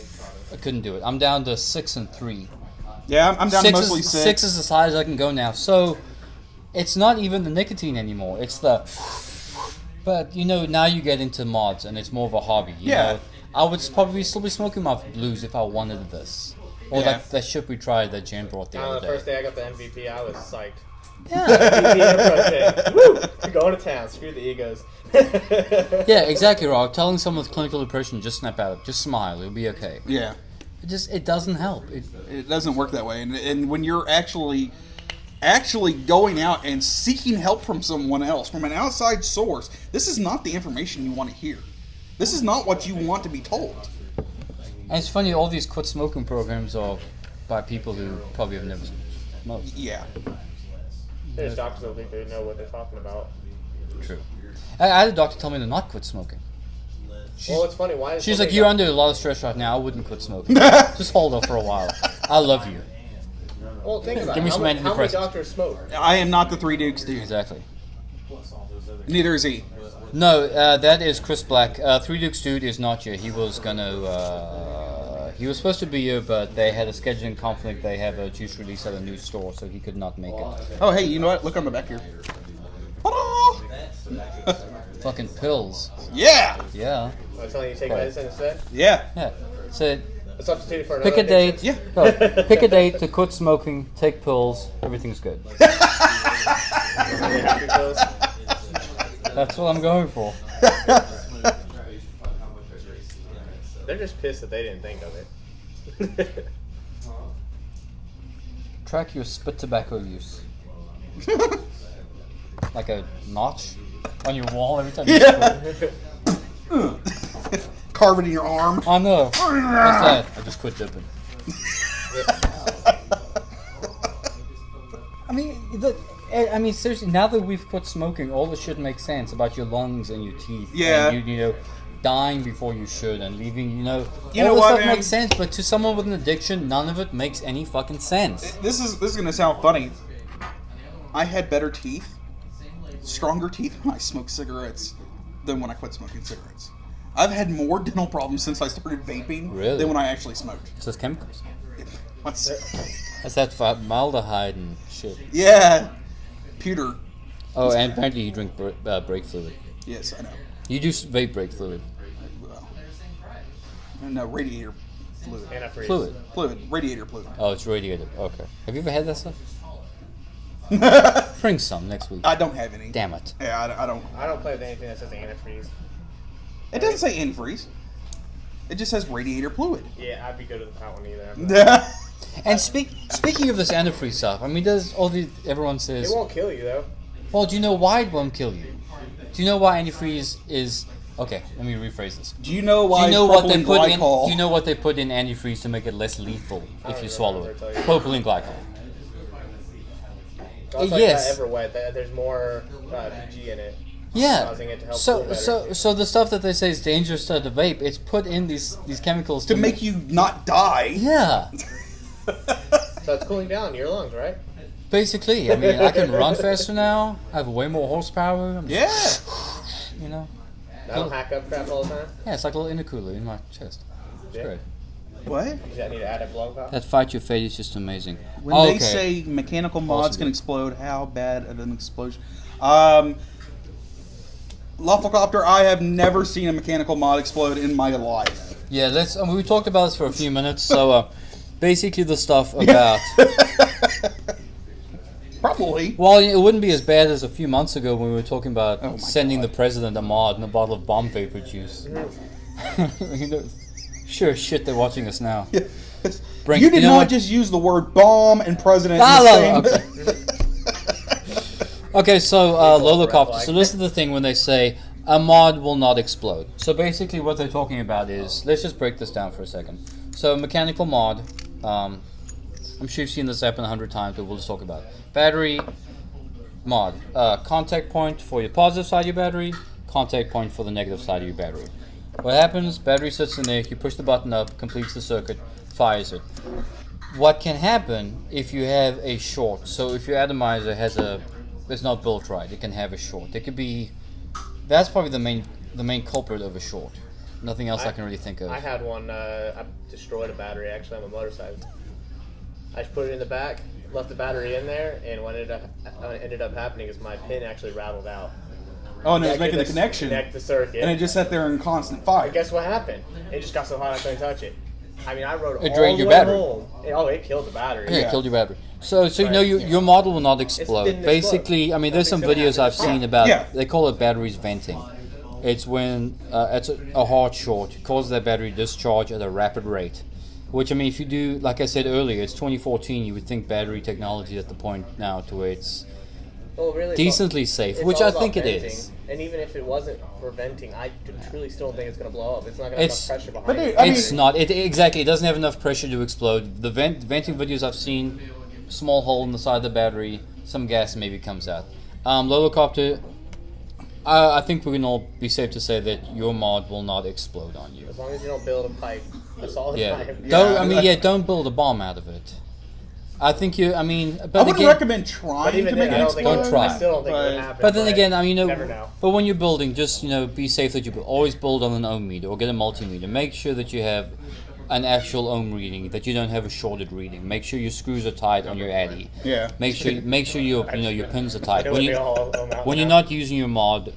I couldn't do it. I'm down to 6 and 3. Yeah, I'm down to mostly is, 6. 6 is as high as I can go now. So it's not even the nicotine anymore. It's the. But now you get into mods, and it's more of a hobby. You know? I would probably still be smoking my blues if I wanted this, or Yeah. like that shit we tried that Jen brought the other The day. first day I got the MVP, I was psyched. Yeah, MVP project. Woo! Going to town. Screw the egos. yeah, exactly, Rob. Telling someone with clinical depression, just snap out of it, just smile, it'll be okay. Yeah. It doesn't help. It doesn't work that way. And when you're actually going out and seeking help from someone else, from an outside source, this is not the information you want to hear. This is not what you want to be told. And it's funny, all these quit smoking programs are by people who probably have never smoked. Yeah. There's doctors that think they know what they're talking about. True. I had a doctor tell me to not quit smoking. Well, it's funny. Why? She's like, you're under a lot of stress right now. I wouldn't quit smoking. Just hold off for a while. I love you. Well, think about Give me it. some How many antidepressants. doctors smoke? I am not the Three Dukes dude. Exactly. Neither is he. No, that is Chris Black. Three Dukes dude is not here. He was gonna. He was supposed to be here, but they had a scheduling conflict. They have a juice release at a new store, so he could not make it. Oh, hey, you know what? Look on the back here. Ta-da! Fucking pills. Yeah! Yeah. I'm telling you, take medicine instead. Yeah. Yeah. So Substitute it for another pick a date. addiction. Yeah. No, pick a date to quit smoking. Take pills. Everything's good. Really happy pills. That's what I'm going for. They're just pissed that they didn't think of it. Track your spit tobacco use. Like a notch on your wall every time you spit. Carve it in your arm. I know. What's that? I just quit dipping. I mean, seriously. Now that we've quit smoking, all the shit makes sense about your lungs and your teeth. Yeah. And you dying before you should and leaving. You know all what, this stuff man? makes sense. But to someone with an addiction, none of it makes any fucking sense. This is gonna sound funny. I had better teeth, stronger teeth when I smoked cigarettes than when I quit smoking cigarettes. I've had more dental problems since I started vaping Really? than when I actually smoked. It's just chemicals. What's That's that formaldehyde and shit. yeah, pewter. Oh, and apparently you drink brake fluid. Yes, I know. You do vape brake fluid. Well, no, radiator fluid. Antifreeze. Fluid. Radiator fluid. Oh, it's radiated. Okay. Have you ever had that stuff? Bring some next week. I don't have any. Damn it. Yeah, I don't. I don't play with anything that says antifreeze. It doesn't say antifreeze. It just says radiator fluid. Yeah, I'd be good with that one either. And speaking of this antifreeze stuff, I mean, everyone says, It won't kill you though. well, do you know why it won't kill you? Do you know why antifreeze is... Okay, let me rephrase this. Do you know Do why you know what they propylene put in? glycol? Do you know what they put in antifreeze to make it less lethal if you swallow it? remember, I Propylene glycol. It's like Yes. that Everwet. There's more PG in it. Yeah. causing it to help cool So better. so the stuff that they say is dangerous to the vape, it's put in these chemicals To make you not die. Yeah. So it's cooling down your lungs, right? Basically, I mean, I can run faster now. I have way more horsepower. I'm Yeah. just, you know. I don't hack up crap all the time. Yeah, it's like a little intercooler in my chest. It's Yeah. great. What? Does that need to add a blow valve? That Fight Your Fate is just amazing. When Okay. they say mechanical mods Awesome. can explode, how bad of an explosion? Lawfulcopter, I have never seen a mechanical mod explode in my life. Yeah, let's. We talked about this for a few minutes. So, basically, the stuff about. Probably. Well, it wouldn't be as bad as a few months ago when we were talking about Oh my sending God. the president a mod and a bottle of bomb vapor juice. You know, sure as shit they're watching us now. Bring- You did you know not what? just use the word bomb and president in Ah, the no, same. Okay, so Lola red Copter. flag. So this is the thing when they say a mod will not explode. So basically, what they're talking about is, let's just break this down for a second. So mechanical mod, I'm sure you've seen this happen 100 times, but we'll just talk about it. Battery mod, contact point for your positive side of your battery, contact point for the negative side of your battery. What happens? Battery sits in there. You push the button up, completes the circuit, fires it. What can happen if you have a short? So if your atomizer is not built right, it can have a short. It could be. That's probably the main culprit of a short. Nothing else I can really think of. I had one. I destroyed a battery actually on my motorcycle. I just put it in the back, left the battery in there, and what ended up happening is my pin actually rattled out. Oh, and it was I making the couldn't connection. Connect the circuit. And it just sat there in constant fire. But guess what happened? It just got so hot I couldn't touch it. I mean, I rode It all drained the your way battery. home. It killed the battery. Yeah, Yeah. it killed your battery. So you know your model will not explode. didn't explode. Basically, I mean, there's some Nothing's gonna videos I've happen. seen about. Yeah. They call it batteries venting. It's when it's a hard short. It causes that battery to discharge at a rapid rate. Which, I mean, if you do, like I said earlier, it's 2014. You would think battery technology is at the point now to where it's Well, really, it's decently safe, it's which all I about think it venting. is. And even if it wasn't for venting, I truly still don't think it's going to blow up. It's not going to have It's- enough pressure behind But it. dude, I It's mean, not. Exactly. It doesn't have enough pressure to explode. The venting videos I've seen, small hole in the side of the battery, some gas maybe comes out. Lolocopter, I think we can all be safe to say that your mod will not explode on you. As long as you don't build a pipe, a solid Yeah. pipe. Don't build a bomb out of it. I think you. I mean, I but wouldn't again, recommend But trying even to make then, it I don't think explode. Don't try. I still don't think it would But- happen. but then again, I mean, never know. But when you're building, just be safe that you always build on an ohm meter or get a multimeter. Make sure that you have an actual ohm reading, that you don't have a shorted reading. Make sure your screws are tight on your addy. Yeah. Make sure your your pins are tight. It would be all out When you're now. not using your mod,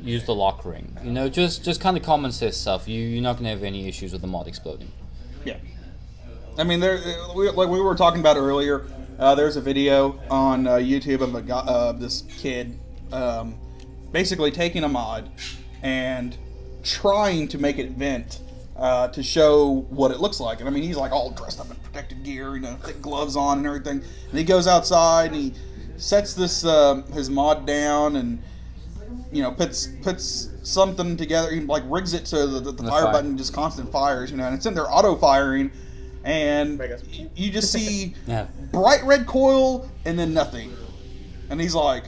use the lock ring. Just kind of common sense stuff. You're not gonna have any issues with the mod exploding. Yeah. I mean, like we were talking about earlier, there's a video on YouTube of this kid basically taking a mod and trying to make it vent to show what it looks like. And I mean, he's like all dressed up in protective gear, thick gloves on and everything. And he goes outside and he sets this his mod down and puts something together. He like rigs it so the fire fire. button just constant fires, and it's in there auto firing. And Make us- you just see Yeah. bright red coil and then nothing. And he's like,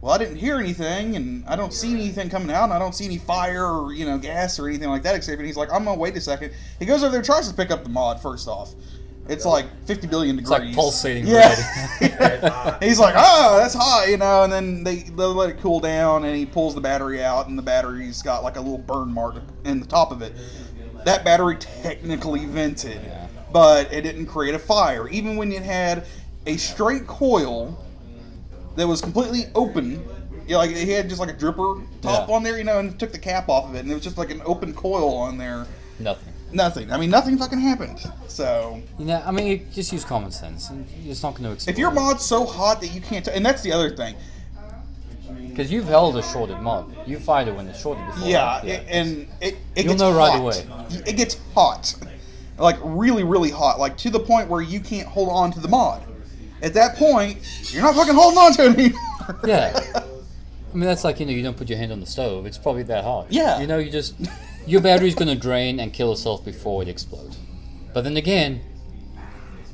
well, I didn't hear anything, and I don't see anything coming out, and I don't see any fire or, gas or anything like that, except, and he's like, I'm going to wait a second. He goes over there, tries to pick up the mod, first off. It's like 50 billion degrees. It's like pulsating Yeah. It's hot. He's like, oh, that's hot, and then they'll let it cool down, and he pulls the battery out, and the battery's got like a little burn mark in the top of it. That battery technically vented, but it didn't create a fire. Even when it had a straight coil that was completely open, like he had just like a dripper top Yeah. on there, and took the cap off of it, and it was just like an open coil on there. Nothing. Nothing. I mean, nothing fucking happened. So, I mean, you just use common sense. It's not going to explode. if your mod's so hot that you can't, and that's the other thing. Because you've held a shorted mod. You fired it when it's shorted before. Yeah, right? and it You'll gets know right hot. away. It gets hot, like really, really hot, like to the point where you can't hold on to the mod. At that point, you're not fucking holding on to it anymore. Yeah. I mean, that's like, you don't put your hand on the stove. It's probably that hot. Yeah. You just, your battery's going to drain and kill itself before it explodes. But then again,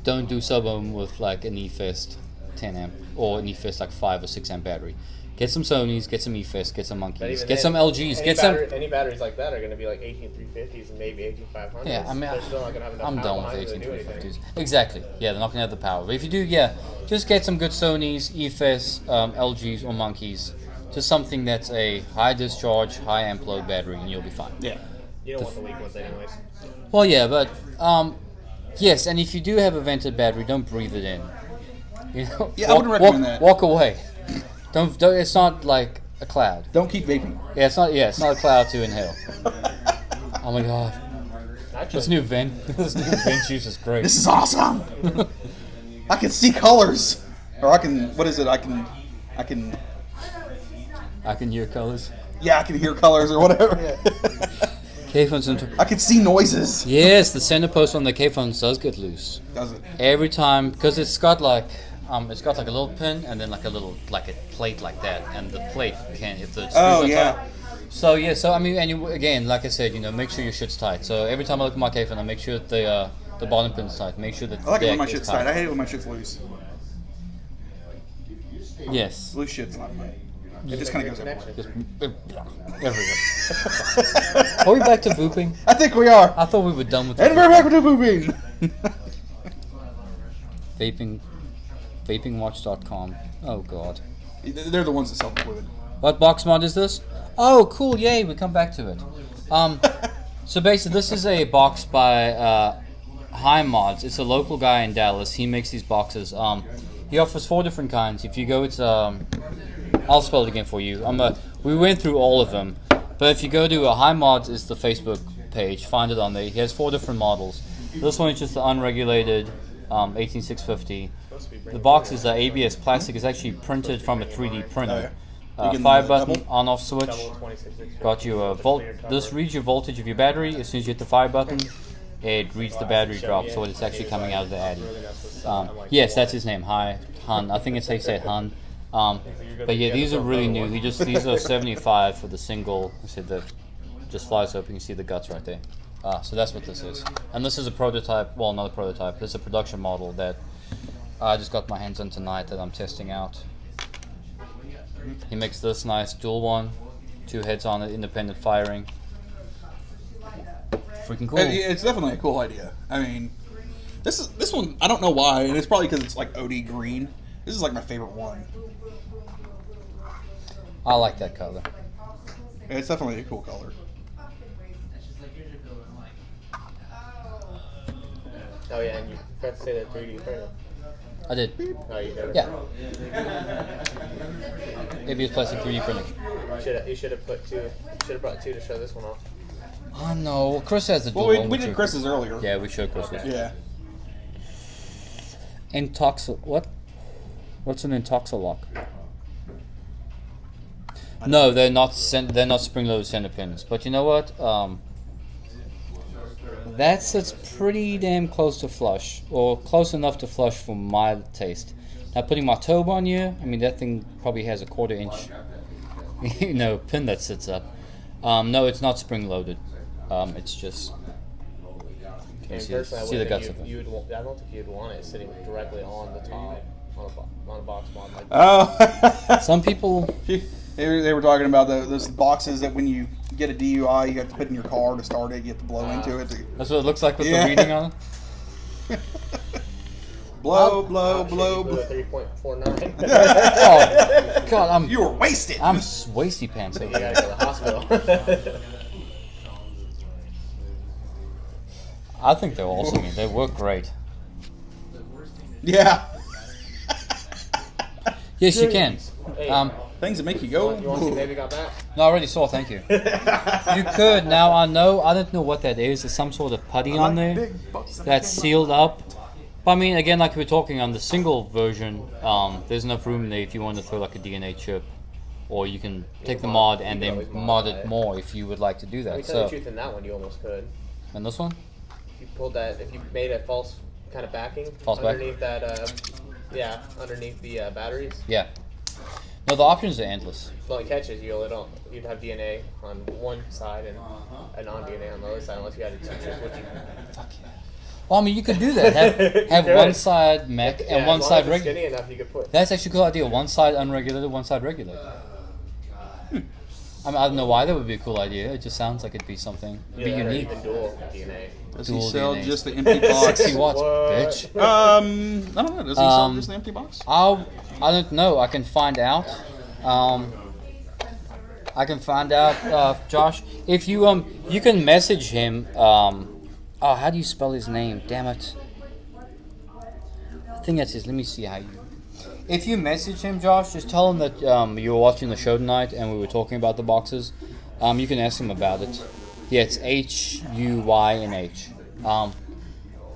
don't do sub-ohm with like an E-Fest 10 amp or an E-Fest like 5 or 6 amp battery. Get some Sonys, get some EFIS, get some But monkeys, even get then, some LGs, get some. Any batteries like that are going to be like 18350s and maybe 18500s. Yeah, I mean, they're still not going to have enough I'm power done with behind them to do anything. 18350s. Exactly. Yeah, they're not gonna have the power. But if you do, yeah, just get some good Sonys, EFIS, LGs, or monkeys. Just something that's a high discharge, high amp load battery, and you'll be fine. Yeah. You don't want the weak ones anyways. Well, yeah, but yes, and if you do have a vented battery, don't breathe it in. You know, Yeah, I wouldn't recommend that. Walk away. Don't. It's not like a cloud. Don't keep vaping. Yeah, it's not. Yeah, it's not a cloud to inhale. Oh my god, Actually, this new vent juice is great. This is awesome. I can see colors, or I can. What is it? I can. I can hear colors. Yeah, I can hear colors or whatever. K-phones. I can see noises. Yes, the center post on the K-phones does get loose Does it? every time because it's got like a little pin and then like a plate like that, and the plate can if the screws Oh are yeah. tight. So yeah, so I mean, and you, again, like I said, make sure your shit's tight. So every time I look at my K-phone, I make sure that the bottom pin's tight. Make sure that I like the it when my deck is shit's tight. I hate it when my shit's loose. Yes. Loose shit's not fun. It just kind of goes everywhere. Just everywhere. Are we back to vooping? I think we are. I thought we were done with And we're back to moving. vaping. Vapingwatch.com. Oh god. They're the ones that sell the fluid. What box mod is this? Oh, cool! Yay, we come back to it. So basically, this is a box by HaiModz. It's a local guy in Dallas. He makes these boxes. He offers 4 different kinds. If you go, it's I'll spell it again for you. We went through all of them, but if you go to HaiModz is the Facebook page. Find it on there. He has 4 different models. This one is just the unregulated 18650. The box is ABS plastic. It's actually printed from a 3D printer. Fire button, on-off switch. Got you a volt. This reads your voltage of your battery. As soon as you hit the fire button, it reads the battery drop, so it's actually coming out of the Addy. Yes, that's his name, Han. I think it's how you say it, Han. But yeah, these are really new. These are 75 for the single. I said that just flies up. You can see the guts right there. So that's what this is. And this is a prototype. Well, not a prototype. This is a production model that I just got my hands on tonight that I'm testing out. He makes this nice dual one, 2 heads on it, independent firing. Freaking cool. It's definitely a cool idea. I mean, this one, I don't know why, and it's probably because it's like OD green. This is like my favorite one. I like that color. Yeah, it's definitely a cool color. Oh yeah, and you forgot to say that 3D printer. I did. Oh, you did. Yeah. ABS plastic 3D printing. You should have brought 2 to show this one off. Oh no, Chris has the dual Well, one. we did Chris's earlier. Yeah, we showed Chris's. Yeah. What? What's an Intoxilock? No, they're not spring-loaded center pins. But you know what? That sits pretty damn close to flush, or close enough to flush for my taste. Now putting my toe on you, I mean that thing probably has a 1/4 inch, pin that sits up. No, it's not spring-loaded. It's just. And See personally, the guts of it. I don't think you'd want it sitting directly on the top on a box mod like that. Oh. Some people. They were talking about those boxes that when you get a DUI, you have to put in your car to start it. You have to blow into it. That's what it looks like with the reading on it. Blow, blow, blow, Blew blow. a 3.49. Oh God, You were wasted. I'm wasty pants. You gotta go to the hospital. I think they're awesome. They work great. Yeah. Yes, you can. Hey. Things that make you go. You want to see Baby Got Back? No, I already saw. Thank you. You could. Now I know. I don't know what that is. There's some sort of putty on there that's sealed up. But I mean, again, like we were talking on the single version, there's enough room there if you want to throw like a DNA chip, or you can take the mod and then mod it more if you would like to do I that. mean, tell you the So, truth, in that one you almost could. and this one, If you pulled that, if you made a false kind of backing False back? underneath that, underneath the batteries. yeah. No, the options are endless. Well, it catches you'd have DNA on one side and a non-DNA on the other side, unless you had two chips, which you. Fuck yeah. Well, I mean, you could do that. Have could. one side mech and one as long side as it's regular. skinny enough, you could put. That's actually a cool idea. One side unregulated, one side regulated. I mean, I don't know why that would be a cool idea. It just sounds like it'd be something be Either that or unique. even dual DNA. Does he Dual sell DNA. just the empty box? 60 watts, What? bitch. I don't know. Does he sell just the empty box? I don't know. I can find out. I can find out, Josh. If you you can message him. Oh, how do you spell his name? Damn it. I think that's his. Let me see how you. If you message him, Josh, just tell him that you were watching the show tonight and we were talking about the boxes. You can ask him about it. Yeah, it's HUYNH.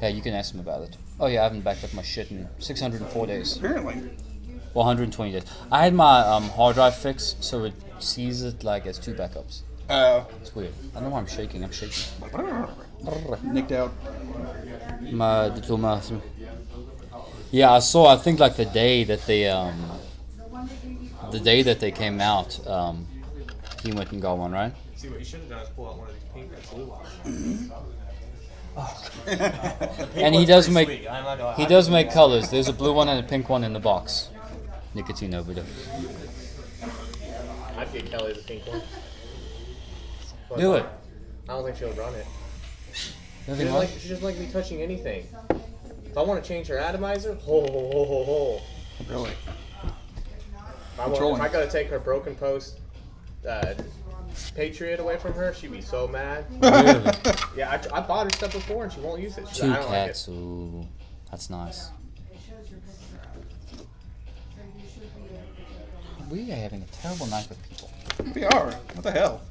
Yeah, you can ask him about it. Oh yeah, I haven't backed up my shit in 604 days. Apparently. Well, 120 days. I had my hard drive fixed, so it sees it like as 2 backups. It's weird. I don't know why I'm shaking. I'm shaking. Nicked out. My little mouse. Yeah, I saw. I think like the day that they came out, he went and got one, right? See, what you should have done is pull out one of these pink and blue ones. And he does make colors. There's a blue one and a pink one in the box. Nicotine overdose. I'd get Kelly the pink one. But Do it. I don't think she'll run it. Nothing like. She doesn't like me touching anything. If I want to change her atomizer, ho. Really? If I gotta take her broken post Patriot away from her, she'd be so mad. Really? Yeah, I bought her stuff before and she won't use it. She's 2 like, I don't cats. like it. Ooh, that's nice. We are having a terrible night with people. We are. What the hell?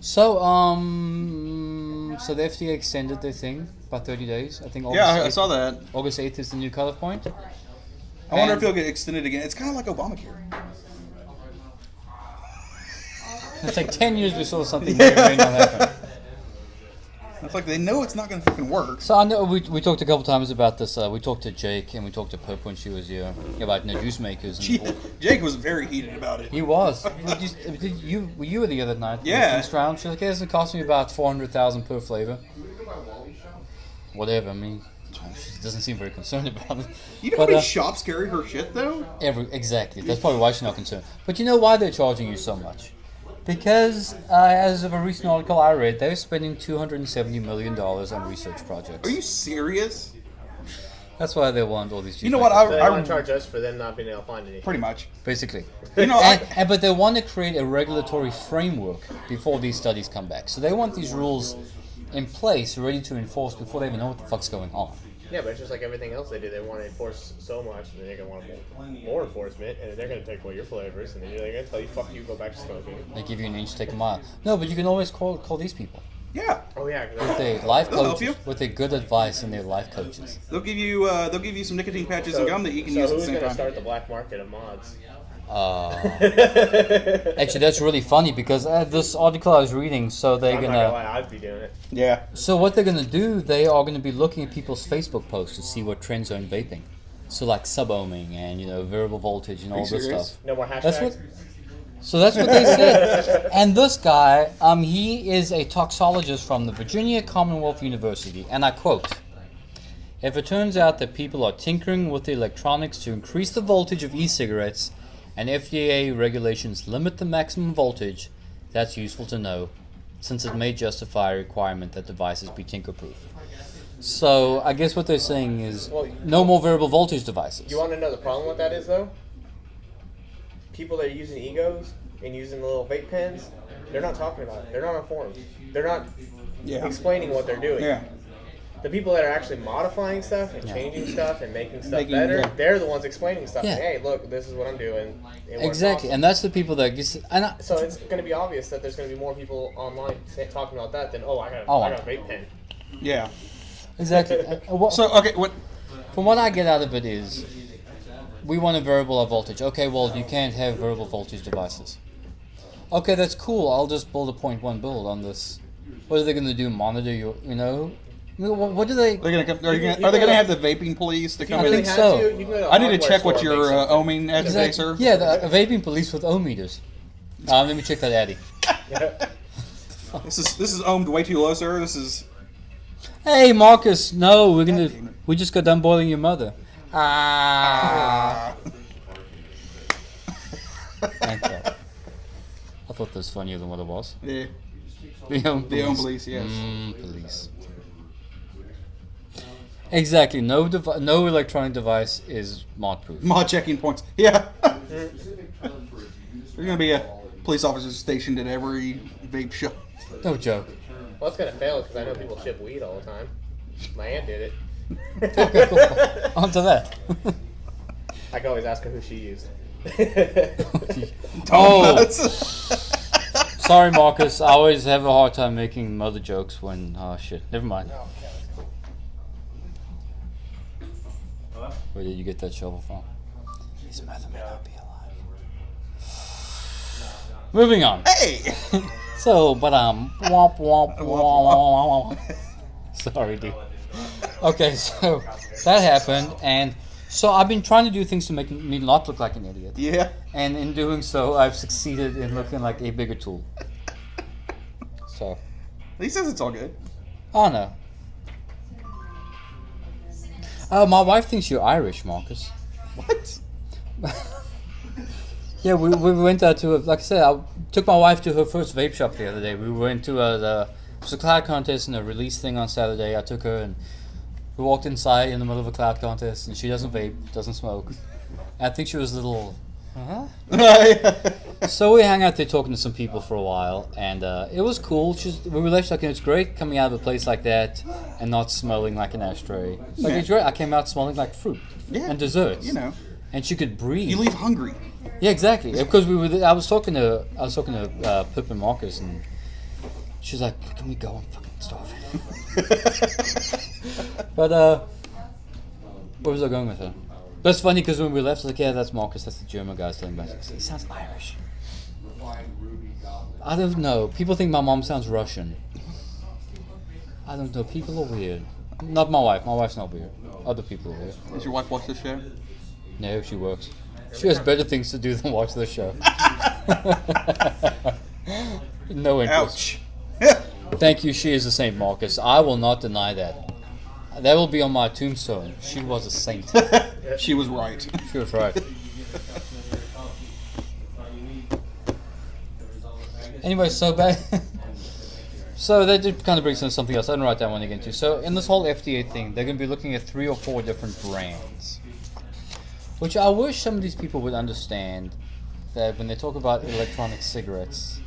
So, so the FDA extended their thing by 30 days. I think. August Yeah, I 8th saw that. August 8th is the new cutoff point. I wonder And- if it'll get extended again. It's kind of like Obamacare. It's like 10 years before something may or may not happen. It's like they know it's not going to fucking work. So I know we talked a couple times about this. We talked to Jake and we talked to Pip when she was here about juice makers. And Jake was very heated about it. he was. You were the other night. Yeah. Feast round. She's like, it doesn't cost me about 400,000 per flavor. Whatever. I mean, she doesn't seem very concerned about it. You know But, how many shops carry her shit though? Exactly. That's probably why she's not concerned. But you know why they're charging you so much? Because, as of a recent article I read, they're spending $270 million on research projects. Are you serious? That's why they want all these. You know what? So they I want to charge us for them not being able to find anything. pretty much. Basically. You know, But they want to create a regulatory framework before these studies come back. So they want these rules in place, ready to enforce before they even know what the fuck's going on. Yeah, but it's just like everything else they do. They want to enforce so much, and then they're going to want more enforcement, and then they're going to take away your flavors, and then they're going to tell you, fuck you, go back to smoking. They give you an inch, take a mile. No, but you can always call these people. yeah. Oh, yeah. 'cause With they're- their life They'll help coaches. you. With their good advice and their life coaches. They'll give you some nicotine patches and gum that you can use at the who's same going to time. start the black market of mods? Actually, that's really funny because this article I was reading, so they're I'm not gonna. going to lie, I'd be doing it. Yeah. So what they're gonna do, they are gonna be looking at people's Facebook posts to see what trends are in vaping. So like sub-ohming and variable voltage and all you this serious? stuff. No more hashtags? That's what. So that's what they said. And this guy, he is a toxologist from the Virginia Commonwealth University, and I quote: "If it turns out that people are tinkering with the electronics to increase the voltage of e-cigarettes, and FDA regulations limit the maximum voltage, that's useful to know, since it may justify a requirement that devices be tinker-proof." So I guess what they're saying is no more variable voltage devices. You want to know the problem with that is, though? People that are using egos and using the little vape pens, they're not talking about it. They're not on forums. They're not explaining what they're doing. Yeah. The people that are actually modifying stuff and changing stuff and making stuff Making- better, yeah. they're the ones explaining stuff. Yeah. Like, hey, look, this is what I'm doing. It works Exactly, awesome. and that's the people that gets. So it's going to be obvious that there's going to be more people online talking about that than, I got a vape pen. Yeah. Exactly. So okay, what? From what I get out of it is, we want a variable voltage. Okay, well, you can't have variable voltage devices. Okay, that's cool. I'll just build a 0.1 build on this. What are they going to do? Monitor your, What do they? Are they gonna have the vaping police to come I in? think so. I need to check what your ohming is today, sir. Yeah, the vaping police with ohm meters. Let me check that, Addy. This is ohmed way too low, sir. This is. Hey, Marcus, no, damn it. we just got done boiling your mother. Ah. Thank you. I thought that was funnier than what it was. Yeah. The own The own police, yes. Police. Exactly. No electronic device is mod-proof. Mod checking points. Yeah. There's gonna be a police officer stationed at every vape shop. No joke. Well, it's gonna fail because I know people ship weed all the time. My aunt did it. Okay, cool. On to that. I can always ask her who she used. Oh, Nuts. sorry, Marcus. I always have a hard time making mother jokes when. Oh shit. Never mind. Where did you get that shovel from? His mother may not be alive. Moving on. Hey. So, but womp womp womp. Sorry, dude. Okay, so that happened, and so I've been trying to do things to make me not look like an idiot. Yeah. And in doing so, I've succeeded in looking like a bigger tool. So, He says it's all good. oh no. My wife thinks you're Irish, Marcus. What? Yeah, we went out to like I said, I took my wife to her first vape shop the other day. We went to it was a cloud contest and a release thing on Saturday. I took her and we walked inside in the middle of a cloud contest, and she doesn't vape, doesn't smoke. I think she was a little. So we hung out there talking to some people for a while, and it was cool. We were like, it's great coming out of a place like that and not smelling like an ashtray. Like Yeah. it's great. I came out smelling like fruit and desserts. You know. And she could breathe. You leave hungry. Yeah, exactly. Because we were. I was talking to Pip and Marcus, and she's like, "Can we go? I'm fucking starving." But where was I going with her? That's funny because when we left, I was like, "Yeah, that's Marcus. That's the German guy telling me." He sounds Irish. I don't know. People think my mom sounds Russian. I don't know. People are weird. Not my wife. My wife's not weird. Other people are weird. Does your wife watch this show? No, she works. She has better things to do than watch the show. No interest. Ouch. Thank you, she is a saint, Marcus. I will not deny that. That will be on my tombstone. She was a saint. She was right. She was right. Anyway, so back. So that did kind of brings us something else. I didn't write that one again too. So in this whole FDA thing, they're going to be looking at 3 or 4 different brands. Which I wish some of these people would understand that when they talk about electronic cigarettes,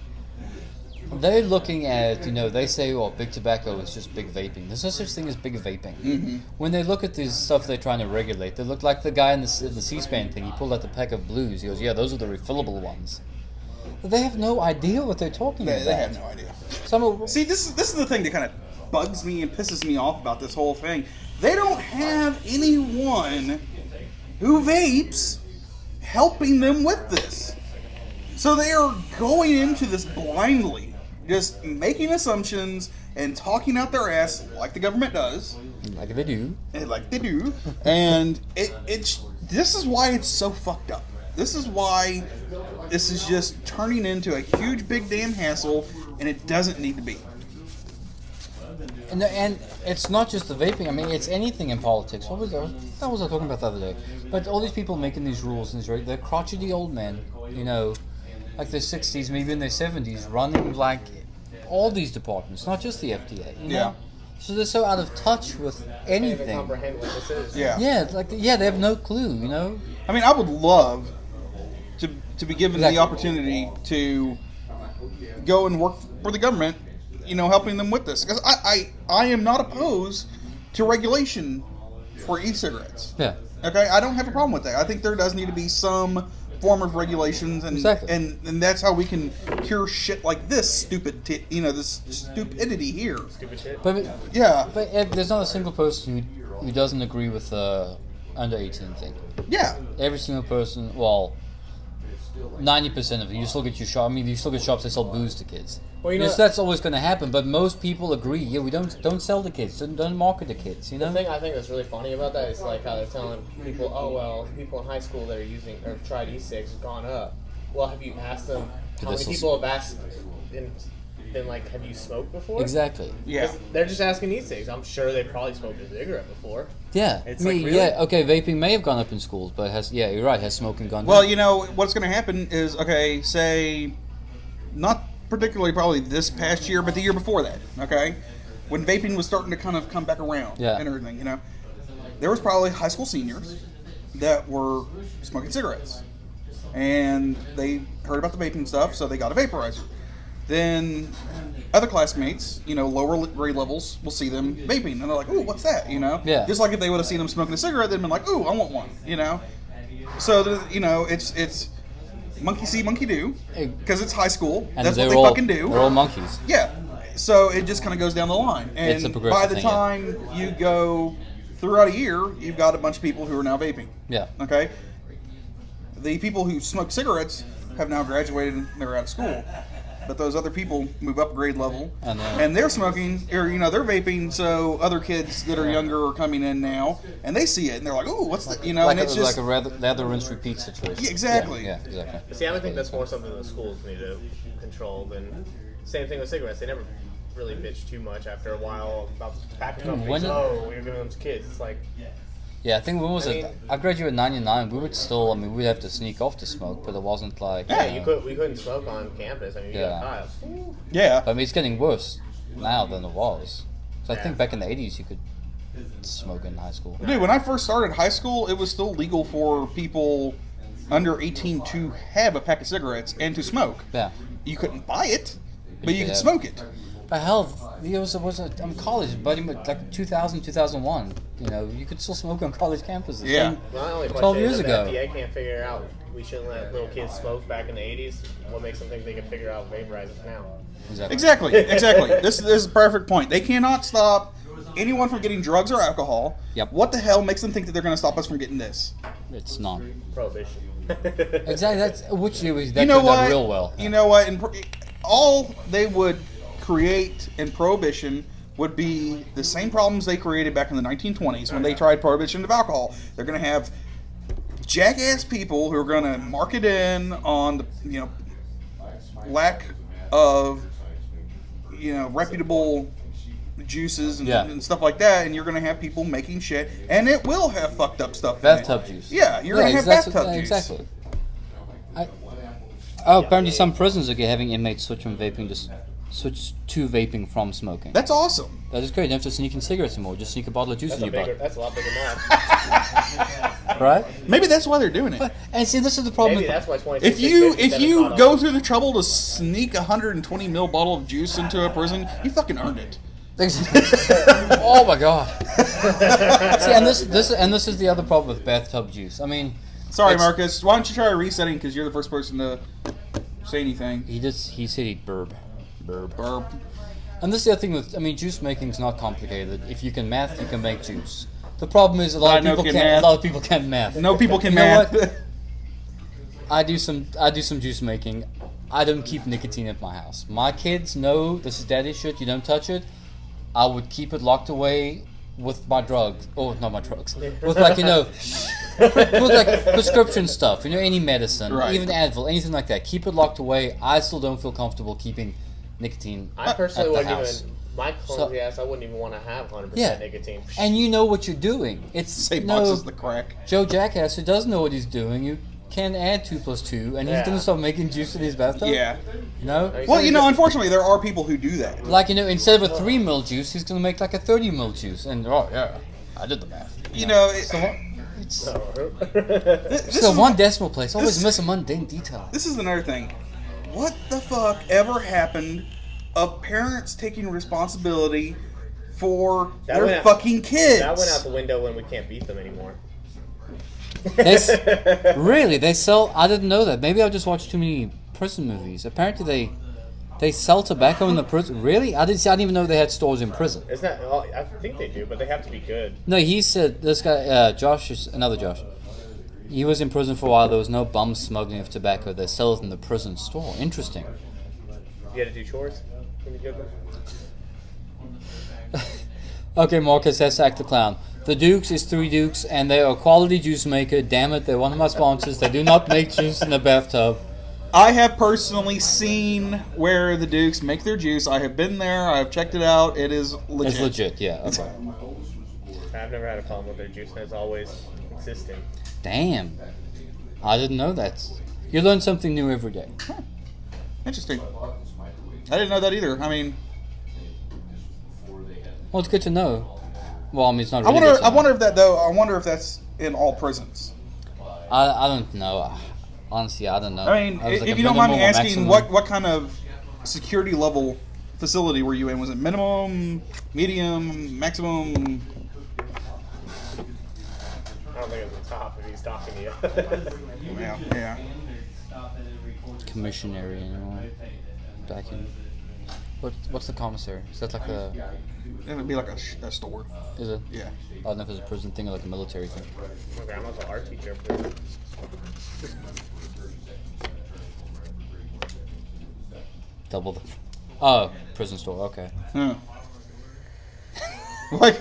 they're looking at, they say, oh, big tobacco is just big vaping. There's no such thing as big vaping. Mm-hmm. When they look at this stuff they're trying to regulate, they look like the guy in the C-SPAN thing. He pulled out the pack of blues. He goes, yeah, those are the refillable ones. But they have no idea what they're talking about. They have no idea. Some See, this is the thing that kind of bugs me and pisses me off about this whole thing. They don't have anyone who vapes helping them with this. So they are going into this blindly, just making assumptions and talking out their ass like the government does. like they do. And this is why it's so fucked up. This is why this is just turning into a huge big damn hassle, and it doesn't need to be. And it's not just the vaping. I mean, it's anything in politics. What was I talking about the other day? But all these people making these rules and they're crotchety old men, like their 60s, maybe in their 70s, running like all these departments, not just the FDA. Yeah. So they're so out of touch with Can't even anything. comprehend what this is. Yeah. Yeah, they have no clue. I mean, I would love to be given Exactly. the opportunity to go and work for the government, helping them with this. Because I am not opposed to regulation for e-cigarettes. Yeah. Okay, I don't have a problem with that. I think there does need to be some form of regulations, and Exactly. and that's how we can cure shit like this this stupidity here. Stupid shit. But Yeah, there's not a single person who doesn't agree with the under 18 thing. yeah, Every single person, well, 90% of it. You still get your shop. I mean, you still get shops that sell booze to kids. Well, Yes, that's always going to happen. But most people agree. Yeah, we don't sell to kids. Don't market to kids. The thing I think that's really funny about that is like how they're telling people, oh well, people in high school that are using or have tried e-cigs have gone up. Well, have you asked them how many This will people have asked then like, have you smoked before? Exactly. Yeah. 'Cause they're just asking these things. I'm sure they probably smoked a cigarette before. Yeah. It's like, really? Yeah. Okay. Vaping may have gone up in schools, but has you're right. Has smoking gone? Well, down? you know what's going to happen is say, not particularly probably this past year, but the year before that. Okay, when vaping was starting to kind of come back around and everything, there was probably high school seniors that were smoking cigarettes, and they heard about the vaping stuff, so they got a vaporizer. Then other classmates, lower grade levels, will see them vaping, and they're like, "Ooh, what's that?" Yeah. Just like if they would have seen them smoking a cigarette, they'd been like, "Ooh, I want one." So it's monkey see, monkey do, because it's high school. And That's what they fucking do. They're all monkeys. Yeah. So it just kind of goes down the line, and It's a progressive by the thing, time you go throughout a year, you've got a bunch of people who are now vaping. Yeah. Okay. The people who smoke cigarettes have now graduated and they're out of school. But those other people move up grade level, and they're smoking, or they're vaping. So other kids that are younger are coming in now, and they see it, and they're like, "Ooh, what's that?" Like and it's just like a rather rinse repeat situation. Yeah, exactly. Yeah, exactly. But see, I would think that's more something the schools need to control than. Same thing with cigarettes. They never really bitch too much after a while about the tobacco companies. We're giving them to kids. It's like. Yeah, I think when was it? I graduated in '99. We would still, we'd have to sneak off to smoke, but it wasn't like. Yeah, we couldn't smoke on campus. I mean, you got caught. Yeah. I mean, it's getting worse now than it was. So I think back in the '80s you could smoke in high school. Dude, when I first started high school, it was still legal for people under 18 to have a pack of cigarettes and to smoke. Yeah. You couldn't buy it, but you could smoke it. But hell, it was college, buddy, like 2000, 2001. You could still smoke on college campuses. Yeah. My only 12 question years is if ago. the FDA can't figure out we shouldn't let little kids smoke back in the 80s. What makes them think they can figure out vaporizers now? Exactly. This is a perfect point. They cannot stop anyone from getting drugs or alcohol. Yep. What the hell makes them think that they're going to stop us from getting this? It's not. Prohibition. Exactly. That You know what? real well. You know what? All they would create in prohibition would be the same problems they created back in the 1920s when they tried prohibition of alcohol. They're going to have jackass people who are going to mark it in on the lack of reputable juices and stuff like that, and you're going to have people making shit, and it will have fucked up stuff. Bathtub juice. Yeah, you're going to have bathtub juice. Exactly. Apparently some prisons are having inmates switch to vaping from smoking. That's awesome. That is great. You don't have to sneak in cigarettes anymore. Just sneak a bottle of juice in your butt. That's a lot bigger math. Right? Maybe that's why they're doing it. And see, this is the problem. Maybe that's why 26 If you go through the trouble to sneak a 120 ml bottle of juice into a prison, you fucking earned it. Oh my god. See, and this is the other problem with bathtub juice. I mean, sorry, Marcus. Why don't you try resetting? Because you're the first person to say anything. He said he'd burp. And this is the other thing with, juice making's not complicated. If you can math, you can make juice. The problem is a lot of people can't math. No people can math. What? I do some juice making. I don't keep nicotine at my house. My kids know this is daddy shit. You don't touch it. I would keep it locked away with my drugs. Oh, not my drugs. With with prescription stuff. Any medicine, even Advil, anything like that. Keep it locked away. I still don't feel comfortable keeping nicotine. I personally at the wouldn't house. even. My clumsy ass, I wouldn't even want to have 100% nicotine. And you know what you're doing. It's same box as the crack. Joe Jackass who doesn't know what he's doing. You can add 2 + 2, and he's gonna start making juice in his bathtub. Yeah. Well, unfortunately, there are people who do that. Like instead of a 3 ml juice, he's gonna make like a 30 ml juice, and I did the math. So one decimal place. Always miss a mundane detail. This is another thing. What the fuck ever happened of parents taking responsibility for their fucking kids? That went out the window when we can't beat them anymore. Really? They sell... I didn't know that. Maybe I just watched too many prison movies. Apparently they sell tobacco in the prison. Really? I didn't even know they had stores in prison. It's not... I think they do, but they have to be good. No, he said... This guy, Josh, another Josh. He was in prison for a while. There was no bum smuggling of tobacco. They sell it in the prison store. Interesting. You had to do chores when you go there? Okay, Marcus, let's act the clown. The Dukes is 3 Dukes, and they are a quality juice maker. Damn it, they're one of my sponsors. They do not make juice in the bathtub. I have personally seen where the Dukes make their juice. I have been there. I have checked it out. It is legit. It's legit, yeah. Okay. I've never had a problem with their juice, and it's always consistent. Damn. I didn't know that. You learn something new every day. Interesting. I didn't know that either. I mean, Well, it's good to know. Well, I mean, it's not I really wonder. good to I know. wonder if that though. I wonder if that's in all prisons. I don't know. Honestly, I don't know. I mean, was like if a you don't mind me minimum or asking, maximum. what kind of security level facility were you in? Was it minimum, medium, maximum? I don't think it's the top if he's talking to you. Yeah. Commissionary, you know, back in. What's the commissary? Is that like a? It would be like a store. Is it? Yeah. I don't know if it's a prison thing or like a military thing. My grandma's an art teacher. Double the. Oh, prison store. Okay. Huh. Like.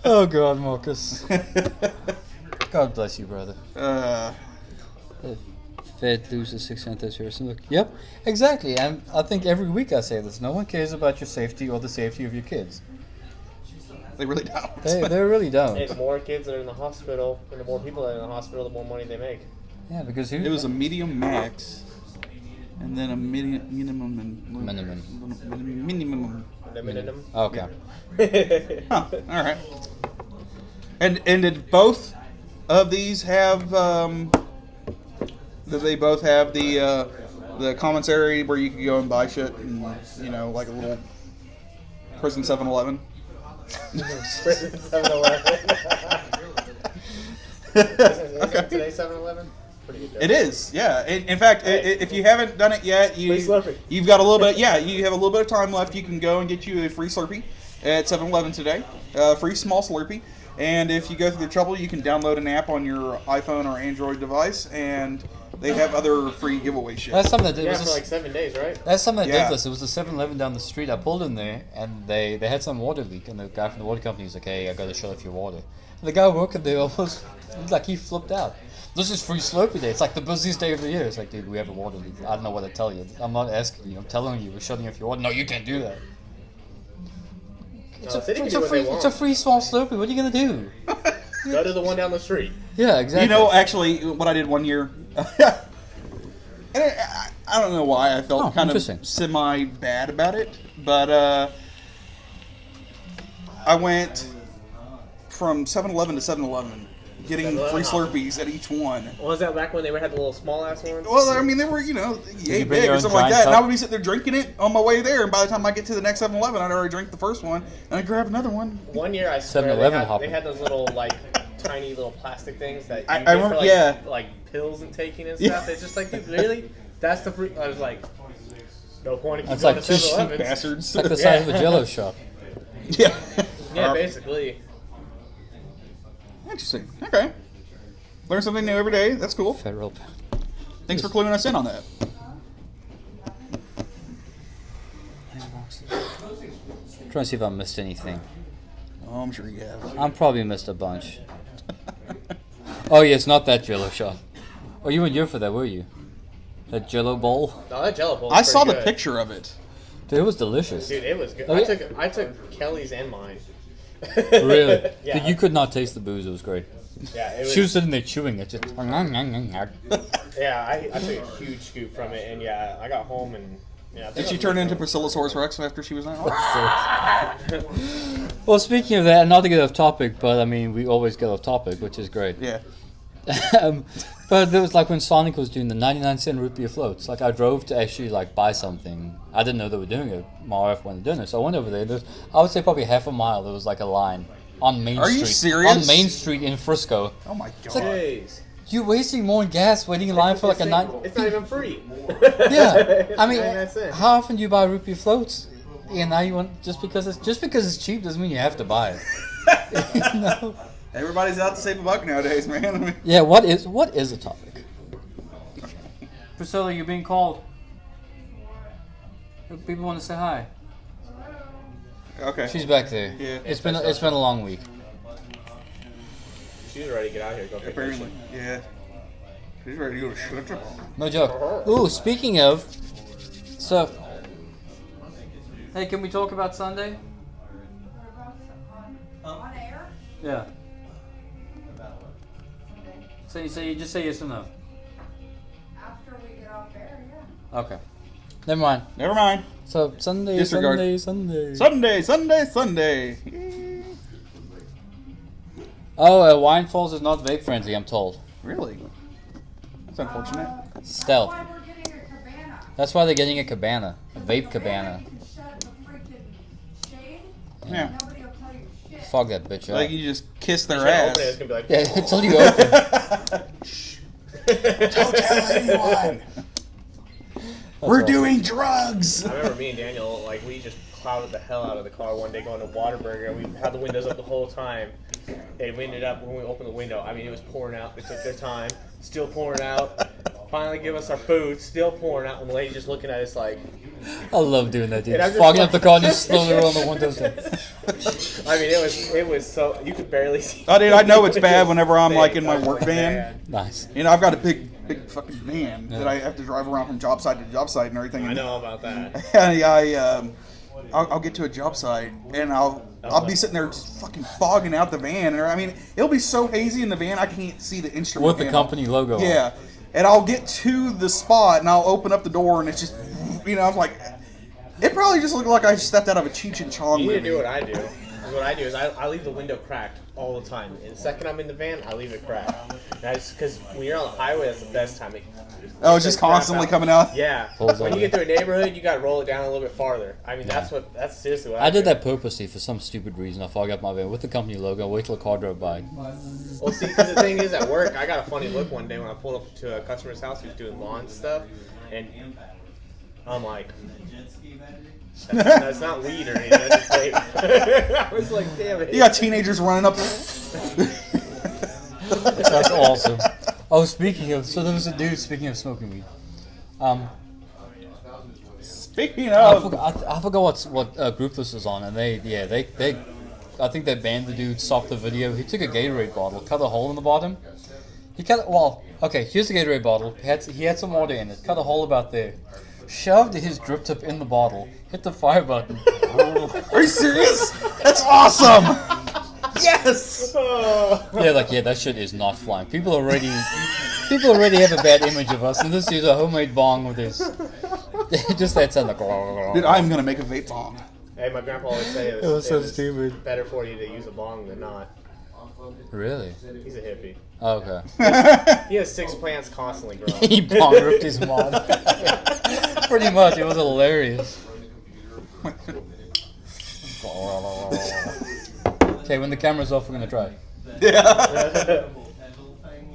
Oh God, Marcus. God bless you, brother. The Fed loses 600 this year. So look, yep, exactly. And I think every week I say this. No one cares about your safety or the safety of your kids. They really don't. They really don't. And the more kids that are in the hospital, and the more people that are in the hospital, the more money they make. Yeah, because who? It was a medium max, and then a minimum and minimum. Minimum. Okay. Huh. All right. And did both of these have? Did they both have the commissary where you could go and buy shit and like a little prison 7-Eleven? Prison 7-Eleven. Isn't today 7-Eleven? Pretty good. It is, yeah. In fact, if you haven't done it yet, Free Slurpee. you've got a little bit. Yeah, you have a little bit of time left. You can go and get you a free Slurpee at 7-Eleven today. Free small Slurpee. And if you go through the trouble, you can download an app on your iPhone or Android device, and they have other free giveaway shit. That's something that did. Yeah, was for this- like 7 days, right? That's something that Yeah. did this. It was a 7-Eleven down the street. I pulled in there, and they had some water leak, and the guy from the water company was like, "Hey, I got to shut off your water." And the guy working there almost like he flipped out. This is free Slurpee day. It's like the busiest day of the year. It's like, dude, we have a water leak. I don't know what to tell you. I'm not asking you. I'm telling you, we're shutting off your water. No, you can't do that. It's, No, the city can it's do a what free. they want. It's a free small Slurpee. What are you gonna do? Go to the one down the street. Yeah, exactly. Actually, what I did one year, and I don't know why I felt kind of interesting. semi-bad about it, but I went from 7-Eleven to 7-Eleven, getting 7-Eleven, free huh? Slurpees at each one. Was that back when they had the little small ass ones? Well, I mean, they were, yay bring big your or own something like giant that, and I cup? would be sitting there drinking it on my way there, and by the time I get to the next 7-Eleven, I'd already drank the first one, and I'd grab another one. One year I swear 7-Eleven they hopping. had those little like tiny little plastic things that you I get for, remember- like, yeah. like pills and taking and Yeah. stuff. It's just like, dude, really? That's the free. I was like, no point if you That's go like to two cheap 7-Elevens. Bastards. It's like the size of a Jello shop. Yeah. Yeah, basically. Interesting. Okay. Learn something new every day. That's cool. Federal. Thanks for cluing us in on that. Trying to see if I missed anything. Oh, I'm sure you have. I'm probably missed a bunch. Oh yeah, it's not that Jello shop. Oh, you weren't here for that, were you? That Jello bowl? No, that Jello bowl. I saw the picture of it. Dude, it was delicious. Dude, it was good. Oh, yeah? I took Kelly's and mine. Really? Yeah. Dude, you could not taste the booze. It was great. Yeah, it was. She was sitting there chewing it. Just. Yeah, I took a huge scoop from it, and yeah, I got home and yeah. I think Did I she was turn pretty into Priscillasaurus Rex after she was out? Well, speaking of that, and not to get off topic, but I mean, we always get off topic, which is great. Yeah. But there was like when Sonic was doing the 99-cent root beer floats. Like I drove to actually like buy something. I didn't know they were doing it. My wife wanted to do it, so I went over there. There's, I would say probably half a mile. There was like a line on Main Are Street. you serious? On Main Street in Frisco. Oh my like- god. Jeez. You're wasting more gas waiting in line for like a night. It's not even free. Yeah, I mean, 99 cents. how often do you buy root beer floats? And now you want just because it's cheap doesn't mean you have to buy it. You know? Everybody's out to save a buck nowadays, man. I mean, Yeah, what is a topic? Priscilla, you're being called. People want to say hi. okay. She's back there. Yeah. It's been a long week. She's ready to get out here. Go take a Apparently, shit. yeah. He's ready to go to shit. No joke. Ooh, speaking of, so, hey, can we talk about Sunday? On air? Yeah. So you just say yes or no. After we get off air, yeah. Okay. Never mind. Never mind. So Sunday, Disregard. Sunday. Oh, Wine Falls is not vape friendly, I'm told. Really? That's unfortunate. Stealth. That's why we're getting a cabana. That's why they're getting a cabana, a vape cabana. You can shut the freaking shade. Yeah. Nobody will tell you shit. Fuck that bitch up. Like you just kiss their Open it, ass. it's gonna be like, Yeah, until you open. Don't tell anyone. We're doing drugs. I remember me and Daniel, like, we just clouded the hell out of the car one day going to Whataburger, and we had the windows up the whole time. And we ended up, when we opened the window, I mean, it was pouring out. They took their time, still pouring out. Finally give us our food, still pouring out, and the lady just looking at us like... I love doing that, dude. And I'm Just just fogging up like- the car and just slowly roll the windows down. I mean, it was so... You could barely see. Oh, dude, I know it's bad whenever I'm Big, like in my that work was van. bad. Nice. You know, I've got a big fucking van Yeah. that I have to drive around from job site to job site and everything. I know all about that. And I'll get to a job site and I'll be sitting there just fucking fogging out the van. And I mean, it'll be so hazy in the van I can't see the instrument. With the panel. company logo on. Yeah, and I'll get to the spot and I'll open up the door and it's just, you know, I'm like, it probably just looked like I stepped out of a Cheech and Chong You movie. need to do what I do. What I do is I leave the window cracked all the time. And the second I'm in the van, I leave it cracked. That's because when you're on the highway, that's the best time. Oh, it's just constantly coming out. Yeah. Pulls When on you it. get to a neighborhood, you got to roll it down a little bit farther. I mean, that's seriously what I I did do. that purposely for some stupid reason. I fogged up my van with the company logo. Wait till a car drove by. Well, see, because the thing is, at work, I got a funny look one day when I pulled up to a customer's house who's doing lawn stuff, and I'm like, that's not weed or anything. That's just vape. I was like, damn it. You got teenagers running up. That's awesome. Oh, speaking of, so there was a dude, speaking of smoking weed. Speaking I of, forgot what group this was on, and they I think they banned the dude, stopped the video. He took a Gatorade bottle, cut a hole in the bottom. Here's the Gatorade bottle. He had some water in it, cut a hole about there. Shoved his drip tip in the bottle, hit the fire button. are you serious? That's awesome. Yes. That shit is not flying. People already have a bad image of us, and this is a homemade bong with his. Just that sound like. Dude, I'm gonna make a vape bomb. Hey, my grandpa always say it was so stupid. better for you to use a bong than not. Really? He's a hippie. Okay. He has 6 plants constantly growing. He bong ripped his mod. Pretty much, it was hilarious. Okay, when the camera's off, we're gonna try. Yeah.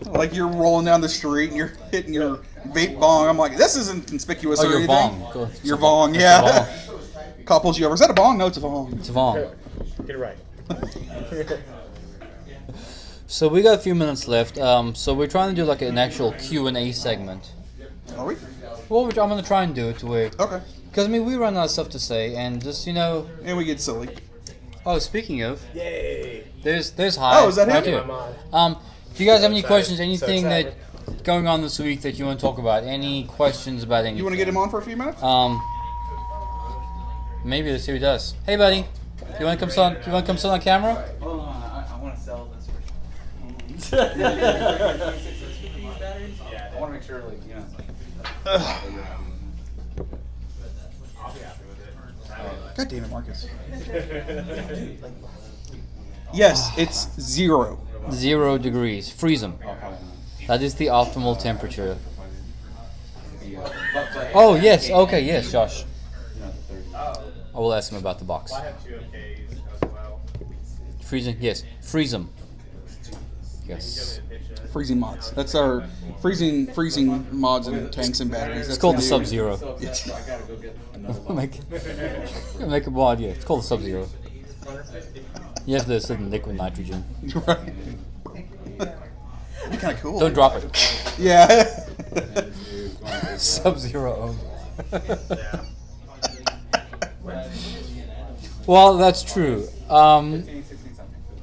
Like you're rolling down the street and you're hitting your vape bong. I'm like, this isn't conspicuous or your anything. bong. Cool. Your bong, It's yeah. a bong. Couples you ever, is that a bong? No, it's a bong. It's a bong. Get it right. So we got a few minutes left. So we're trying to do like an actual Q&A segment. Are we? Well, I'm gonna try and do it to where, Okay. because I mean we run out of stuff to say, and just And we get silly. Oh, speaking of, Yay! there's Hai. Oh, is that him? right My here. mom. Do you guys have any excited. questions? So Anything excited. that going on this week that you want to talk about? Any questions about anything? You want to get him on for a few minutes? Maybe let's see what he does. Hey, buddy, you want to come sit on? You want to come sit on camera? Hold on, I want to sell this for I want to make sure, like, you know. God damn it, Marcus. Yes, it's 0. 0 degrees. Freeze them. That is the optimal temperature. Oh yes. Okay. Yes, Josh. I will ask him about the box. I have 2 MKs as well. Freezing. Yes. Freeze them. Yes. Freezing mods. That's our freezing mods and tanks and batteries. It's called the new- Sub-Zero. I gotta go get another make a mod. Yeah, it's called the Sub-Zero. You have this liquid nitrogen. Right. Kind of cool. Don't drop it. Yeah. Sub-Zero. Well, that's true.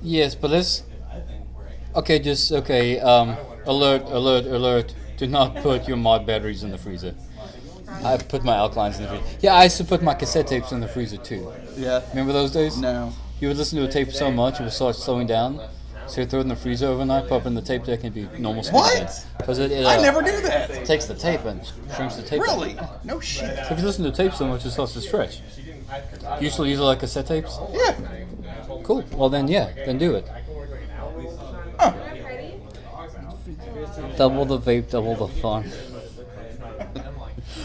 Yes, but let's. Okay, just okay. Alert! Do not put your mod batteries in the freezer. I put my alkalines in the freezer. Yeah, I used to put my cassette tapes in the freezer too. Yeah. Remember those days? No. You would listen to a tape so much, it would start slowing down. So you throw it in the freezer overnight, pop it in the tape deck, and it'd be normal speed. What? Because it I never knew that. takes the tape and shrinks the tape. Really? No shit. So if you listen to tape so much, it starts to stretch. You still use it like cassette tapes? Yeah. Cool. Well then, yeah, then do it. Huh. Double the vape, double the fun.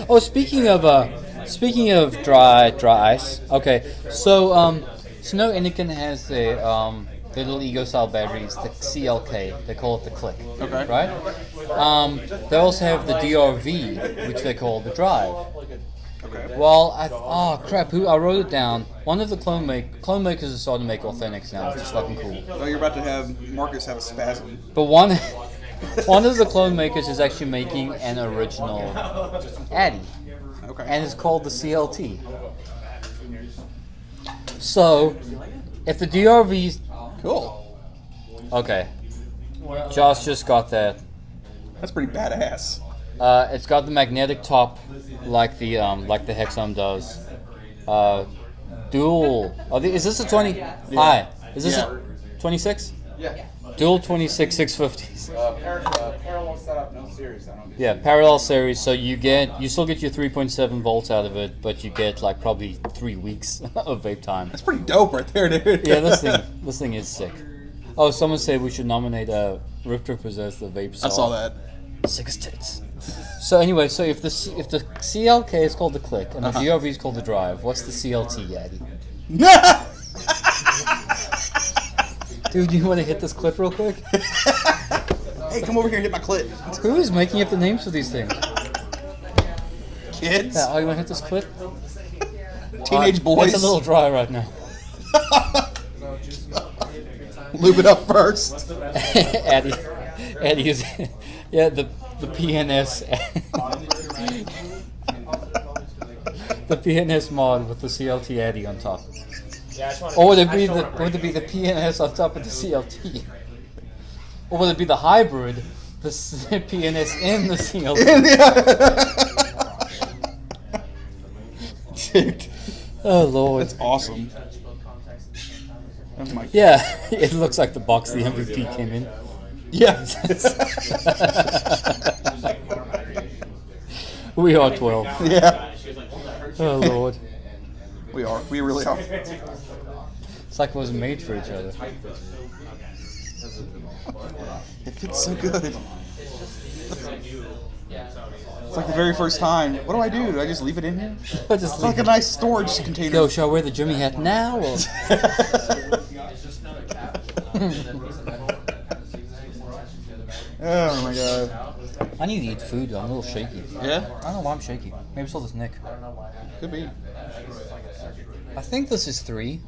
Oh, speaking of dry ice. Okay, so Snow Anakin has the little ego style batteries, the CLK. They call it the Click. Okay. Right. They also have the DRV, which they call the Drive. Okay. Well, I wrote it down. One of the clone makers is starting to make authentics now, which is fucking cool. Oh, you're about to have Marcus have a spasm. But one of the clone makers is actually making an original Addy, Okay. and it's called the CLT. So, if the DRV's Cool. okay, Josh just got that. That's pretty badass. It's got the magnetic top, like the Hexam does. Dual. Is this a 20? Hi. Is this a 26? Yeah. Dual 26 650s. Parallel setup, no series. I don't do Yeah, parallel series. So you still get your 3.7 volts out of it, but you get like probably 3 weeks of vape time. That's pretty dope right there, dude. Yeah, this thing is sick. Oh, someone said we should nominate Rip Trippers as the vape saw. I saw that. Sick as tits. So anyway, so if the CLK is called the Click and the DRV is called the Drive, what's the CLT, Addy? Dude, you want to hit this clip real quick? Hey, come over here and hit my clit. Who is making up the names for these things? Kids? Yeah, oh, you want to hit this clip? Teenage boys? It's a little dry right now. Lube it up first. Addy is, yeah, the PNS, the PNS mod with the CLT Addy on top. Or would it be the PNS on top of the CLT? Or would it be the hybrid, the PNS and the CLT? Dude, Oh Lord. that's awesome. Oh my Yeah, it looks like the box the MVP came in. Yeah. We are 12. Yeah. Oh Lord. We are. We really are. It's like it was made for each other. It fits so good. It's like the very first time. What do I do? Do I just leave it in here? It's like a nice storage container. Yo, shall I wear the Jimmy hat now? Or? Oh my god. I need to eat food. I'm a little shaky. Yeah? I don't know why I'm shaky. Maybe it's all this Nick. Could be. I think this is 3.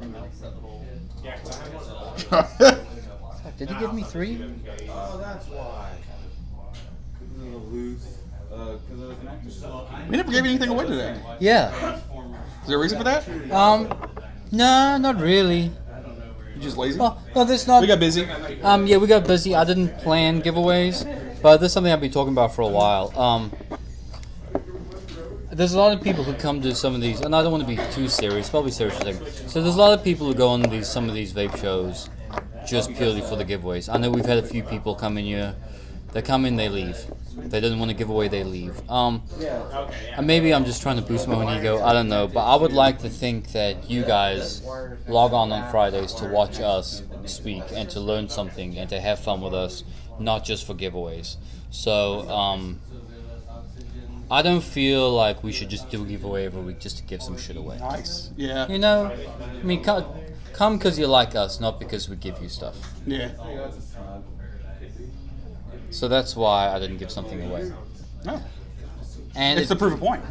Did he give me 3? Oh, that's why. A little loose. Because I was connected. We never gave anything away today. Yeah. Is there a reason for that? No, not really. You just lazy? Well, no, there's not. We got busy. Yeah, we got busy. I didn't plan giveaways, but this is something I've been talking about for a while. There's a lot of people who come to some of these, and I don't want to be too serious, probably serious. So there's a lot of people who go on some of these vape shows just purely for the giveaways. I know we've had a few people come in here. They come in, they leave. They didn't want to give away, they leave. And maybe I'm just trying to boost my own ego. I don't know, but I would like to think that you guys log on Fridays to watch us speak and to learn something and to have fun with us, not just for giveaways. So I don't feel like we should just do a giveaway every week just to give some shit away. Nice. Yeah. You know, I mean, come because you like us, not because we give you stuff. Yeah. So that's why I didn't give something away. No. And It's to prove a point.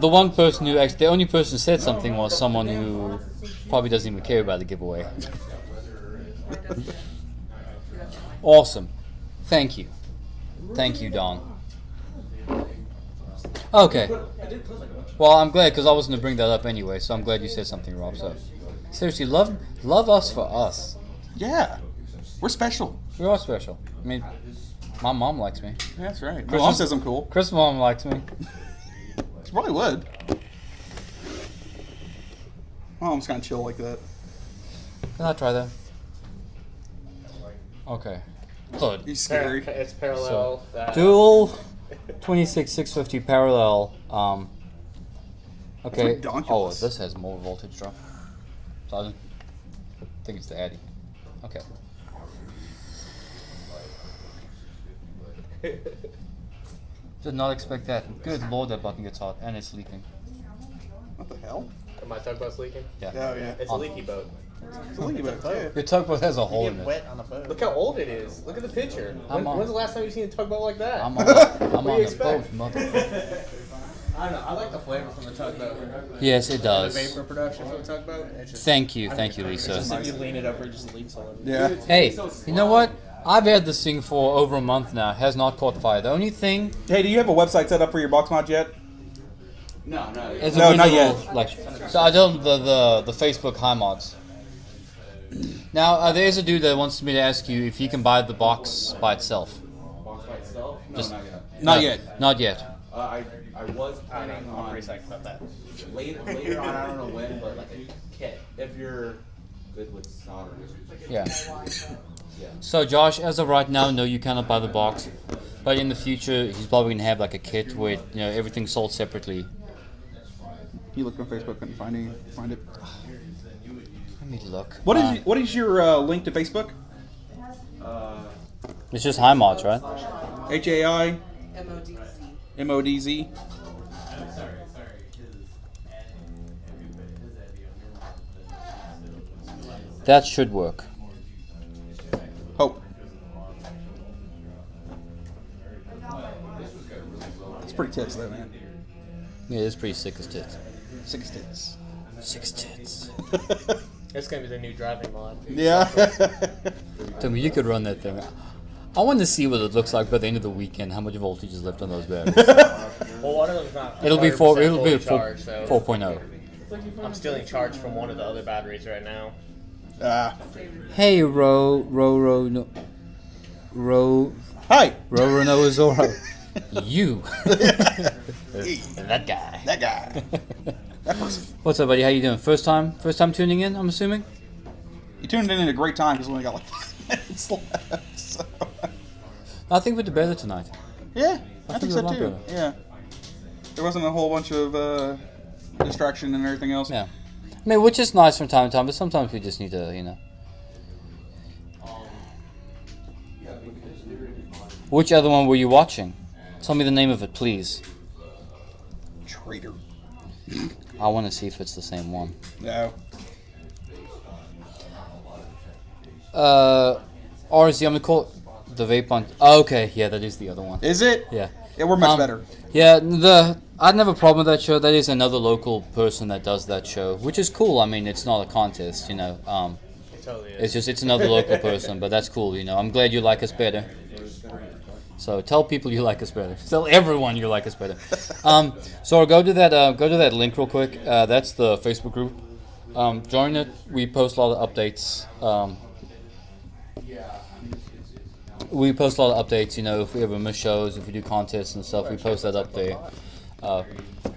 the one person who actually, the only person who said something was someone who probably doesn't even care about the giveaway. Awesome. Thank you. Thank you, Don. Okay. Well, I'm glad because I was going to bring that up anyway, so I'm glad you said something, Rob. So, seriously, love us for us. Yeah. We're special. We are special. I mean, My mom likes me. That's right. My Chris mom is- says I'm cool. Chris' mom likes me. She probably would. My mom's kind of chill like that. Can I try that? Okay. Good. He's scary. It's parallel. Dual 26650 parallel. Okay. Redonkulous. Oh, this has more voltage drop. So I think it's the Addy. Okay. Did not expect that. Good lord, that button gets hot and it's leaking. What the hell? My tugboat's leaking. Yeah. Oh, yeah. It's a leaky boat. It's a leaky boat, yeah. Your tugboat has a hole You in get it. wet on a boat. Look how old it is. Look at the picture. I'm on. When's the last time you've seen a tugboat like that? I'm on do you the boat, expect? mother. I don't know. I like the flavor from the tugboat. Yes, it The does. vapor production from the tugboat. It's just, Thank you, just Lisa. if you lean it over, it just leaks all over. Yeah. Hey, you know what? I've had this thing for over a month now. It has not caught fire. The only thing Hey, do you have a website set up for your box mod yet? No. is No, a not renewal, yet. like, so I don't the Facebook HaiModz. Now there's a dude that wants me to ask you if you can buy the box by itself. Box by itself? No, Just- not yet. Not yet. Not yet. I was planning I'm on pretty psyched about that. later on, I don't know when, but like a kit. If you're good with soldering. Yeah. Yeah. So Josh, as of right now, no, you cannot buy the box. But in the future, he's probably gonna have like a kit where everything's sold separately. You looked on Facebook, couldn't find it. Let me look. What is your link to Facebook? It's just HaiModz, right? MODZ. HaiModz. That should work. Hope. It's pretty tits though, man. Yeah, it's pretty sick as tits. 6 tits. 6 tits. It's gonna be the new driving mod. Yeah. Tell me, you could run that thing. I want to see what it looks like by the end of the weekend. How much voltage is left on those batteries? Well, one of them's not. It'll be 100% fully fully charged, so 4.0. I'm stealing charge from one of the other batteries right now. Hey, Ro, Hi. Noah Zorro. You. That guy. That guy. That person. What's up, buddy? How you doing? First time tuning in, I'm assuming? You tuned in at a great time because we only got like 5 minutes left. So. I think we did better tonight. Yeah, I think we so did a lot too. better. Yeah. There wasn't a whole bunch of distraction and everything else. Yeah. I mean, which is nice from time to time, but sometimes we just need to, Which other one were you watching? Tell me the name of it, please. Traitor. I want to see if it's the same one. No. RZ, I'm gonna call it the vape on. Oh, okay, yeah, that is the other one. Is it? Yeah. Yeah, we're much better. Yeah, I didn't have a problem with that show. That is another local person that does that show, which is cool. I mean, it's not a contest, It totally is. It's another local person, but that's cool. I'm glad you like us better. So tell people you like us better. Tell everyone you like us better. So go to that link real quick. That's the Facebook group. Join it. We post a lot of updates. We post a lot of updates. If we ever miss shows, if we do contests and stuff, we post that up there.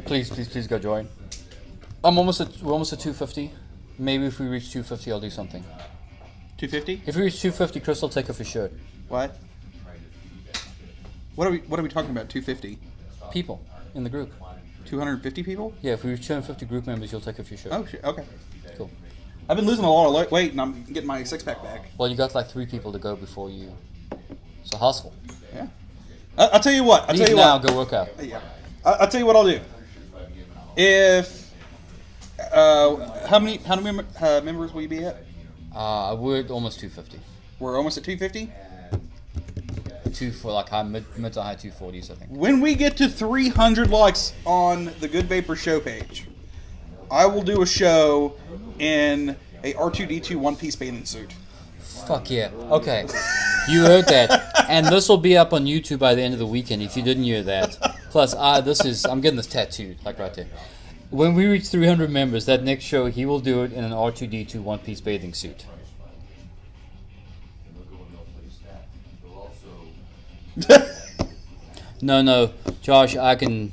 Please go join. We're almost at 250. Maybe if we reach 250, I'll do something. 250? If we reach 250, Chris will take off his shirt. What? What are we talking about? 250? People in the group. 250 people? Yeah, if we reach 250 group members, you'll take off your shirt. Oh shit. Okay. Cool. I've been losing a lot of weight, and I'm getting my 6-pack back. Well, you got like 3 people to go before you. So hustle. Yeah. I'll tell you what. Leave now, go work out. Yeah. I'll tell you what I'll do. If how many members will you be at? We're almost 250. We're almost at 250. For like mid to high 240s, I think. When we get to 300 likes on the Good Vapor show page, I will do a show in a R2D2 one-piece bathing suit. Fuck yeah. Okay. You heard that. And this will be up on YouTube by the end of the weekend if you didn't hear that. Plus, I'm getting this tattooed, like right there. When we reach 300 members, that next show, he will do it in an R2D2 one-piece bathing suit. No, Josh, I can.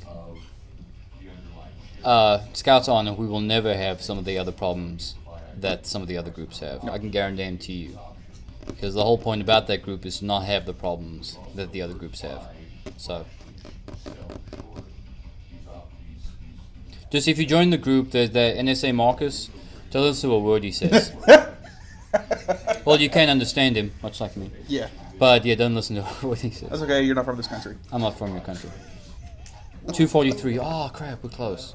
Scouts Honor, we will never have some of the other problems that some of the other groups have. I can guarantee you. Because the whole point about that group is to not have the problems that the other groups have. So. Just if you join the group, there's the NSA Marcus, don't listen to a word he says. Well, you can't understand him, much like me. Yeah. But yeah, don't listen to what he says. That's okay, you're not from this country. I'm not from your country. 243. Oh crap, we're close.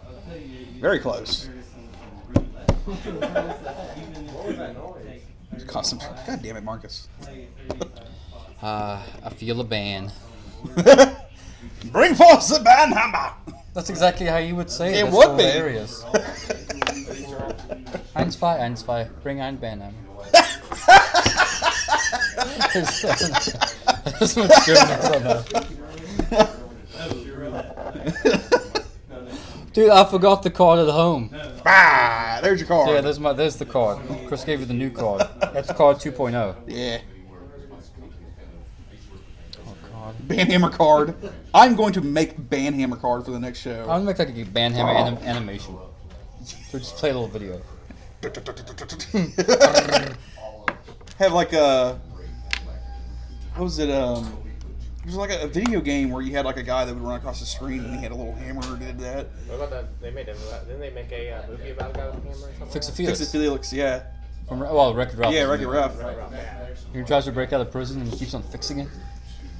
Very close. Constant. God damn it, Marcus. I feel a ban. Bring forth the banhammer! That's exactly how you would say it. It That's would be. hilarious. 1-2, bring ein Banhammer. That's what's German somehow. Dude, I forgot the card at home. Ah, there's your card. Yeah, there's the card. Chris gave you the new card. That's card 2.0. Yeah. Oh god. Banhammer card. I'm going to make Banhammer card for the next show. I'm gonna make like a Banhammer animation. So just play a little video. Have like a, what was it? It was like a video game where you had like a guy that would run across the screen and he had a little hammer and did that. What about that? Didn't they make a movie about a guy with a hammer or something? Fix a Fix it, Felix, yeah. From Wreck-It Ralph. Yeah, Wreck-It Ralph. He tries to break out of prison and he keeps on fixing it.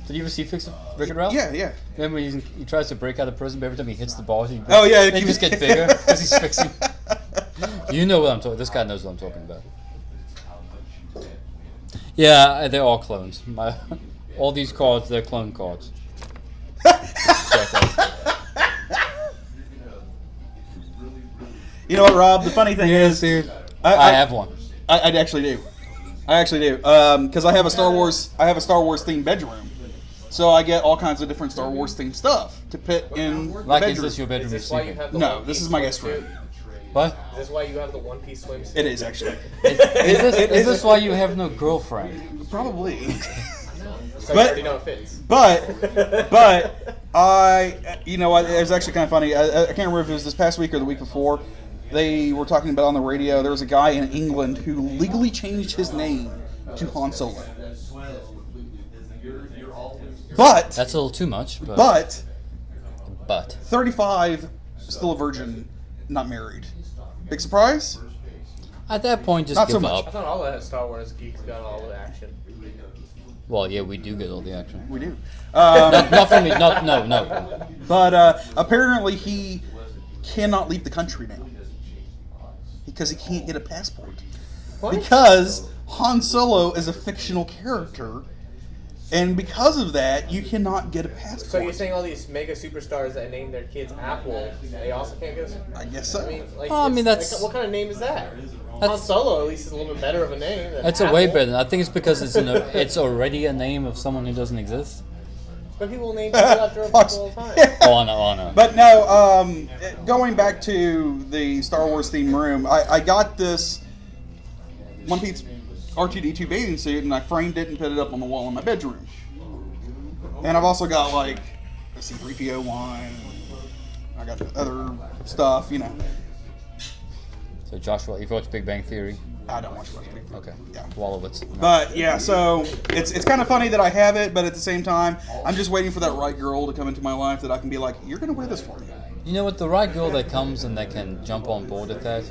Did you ever see Wreck-It Ralph? Yeah, yeah. Remember he tries to break out of prison, but every time he hits the ball, he just get bigger because he's fixing. You know what I'm talking. This guy knows what I'm talking about. Yeah, they're all clones. All these cards, they're clone cards. You know what, Rob? The funny thing is, dude, I have one. I actually do. Because I have a Star Wars themed bedroom, so I get all kinds of different Star Wars themed stuff to put in the Like, bedroom. is this your bedroom? Is this why you have the No, one this piece is my guest room. swimsuit? What? Is this why you have the one-piece swimsuit? It is actually. Is this why you have no girlfriend? Probably. So you already know it fits. But you know what? It was actually kind of funny. I can't remember if it was this past week or the week before. They were talking about on the radio. There was a guy in England who legally changed his name to Han Solo. But That's a little too much. but But 35, still a virgin, not married. Big surprise? at that point, just Not give so much. I up. thought all the Star Wars geeks got all the action. Well, yeah, we do get all the action. We do. Not for me. No. But apparently he cannot leave the country now because he can't get a passport. What? Because Han Solo is a fictional character, and because of that, you cannot get a passport. So you're saying all these mega superstars that name their kids Apple, they also can't get a... I guess so. I mean, that's- like, what kind of name is that? Han Solo at least is a little bit better of a name than It's a Apple. way better. I think it's because it's already a name of someone who doesn't exist. But people name people after people Fox. all the time. Oh, I know. But no, going back to the Star Wars themed room, I got this One Piece R2-D2 bathing suit, and I framed it and put it up on the wall in my bedroom. And I've also got like a C-3PO one. I got other stuff, you know. So Joshua, you've watched Big Bang Theory? I don't watch Big Bang. Okay. Yeah. Wolowitz. No. But yeah, so it's kind of funny that I have it, but at the same time, I'm just waiting for that right girl to come into my life that I can be like, you're gonna wear this for me. You know what? The right girl that comes and that can jump on board with that,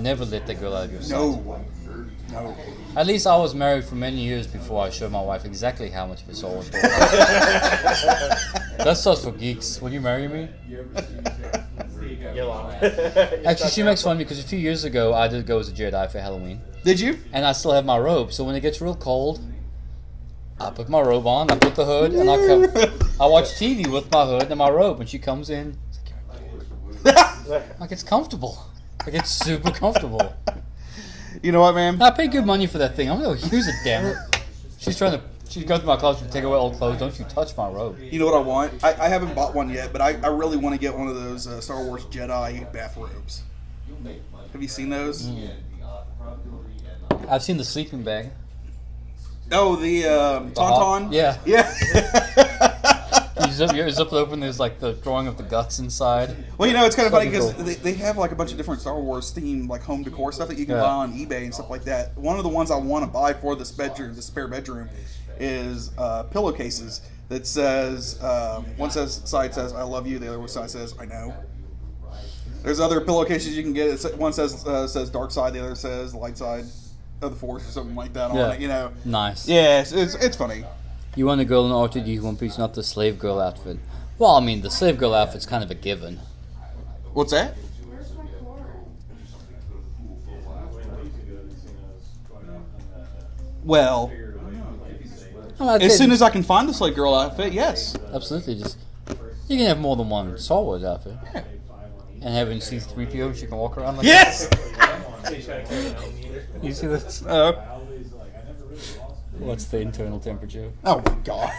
never let that girl out of your sight. No. At least I was married for many years before I showed my wife exactly how much of a soul was. That's just for geeks. Will you marry me? You're lying. Actually, she makes fun of me because a few years ago I did go as a Jedi for Halloween. Did you? And I still have my robe, so when it gets real cold, I put my robe on, I put the hood, and I watch TV with my hood and my robe. When she comes in, like it's comfortable. Like it's super comfortable. You know what, man? I paid good money for that thing. I'm gonna use it, damn it. She goes to my closet to take away old clothes. Don't you touch my robe. You know what I want? I haven't bought one yet, but I really want to get one of those Star Wars Jedi bathrobes. Have you seen those? I've seen the sleeping bag. Oh, the Tauntaun? Yeah. Yeah. You zip it open, there's like the drawing of the guts inside. Well, you know, it's kind of funny Something because cool. they have like a bunch of different Star Wars themed like home decor stuff that you can Yeah. buy on eBay and stuff like that. One of the ones I want to buy for this bedroom, this spare bedroom, is pillowcases that says one side says I love you, the other side says I know. There's other pillowcases you can get. One says dark side, the other says light side of the Force or something like that on Yeah. it. You know. Nice. Yeah, it's funny. You want a girl in R2D one piece, not the slave girl outfit. Well, I mean, the slave girl outfit's kind of a given. What's that? Where's my cord? Well, as soon as I can find the slave girl outfit, yes. Absolutely, just you can have more than one Star Wars outfit. And having C-3PO, she can walk around like Yes. You see this? What's the internal temperature? Oh my god.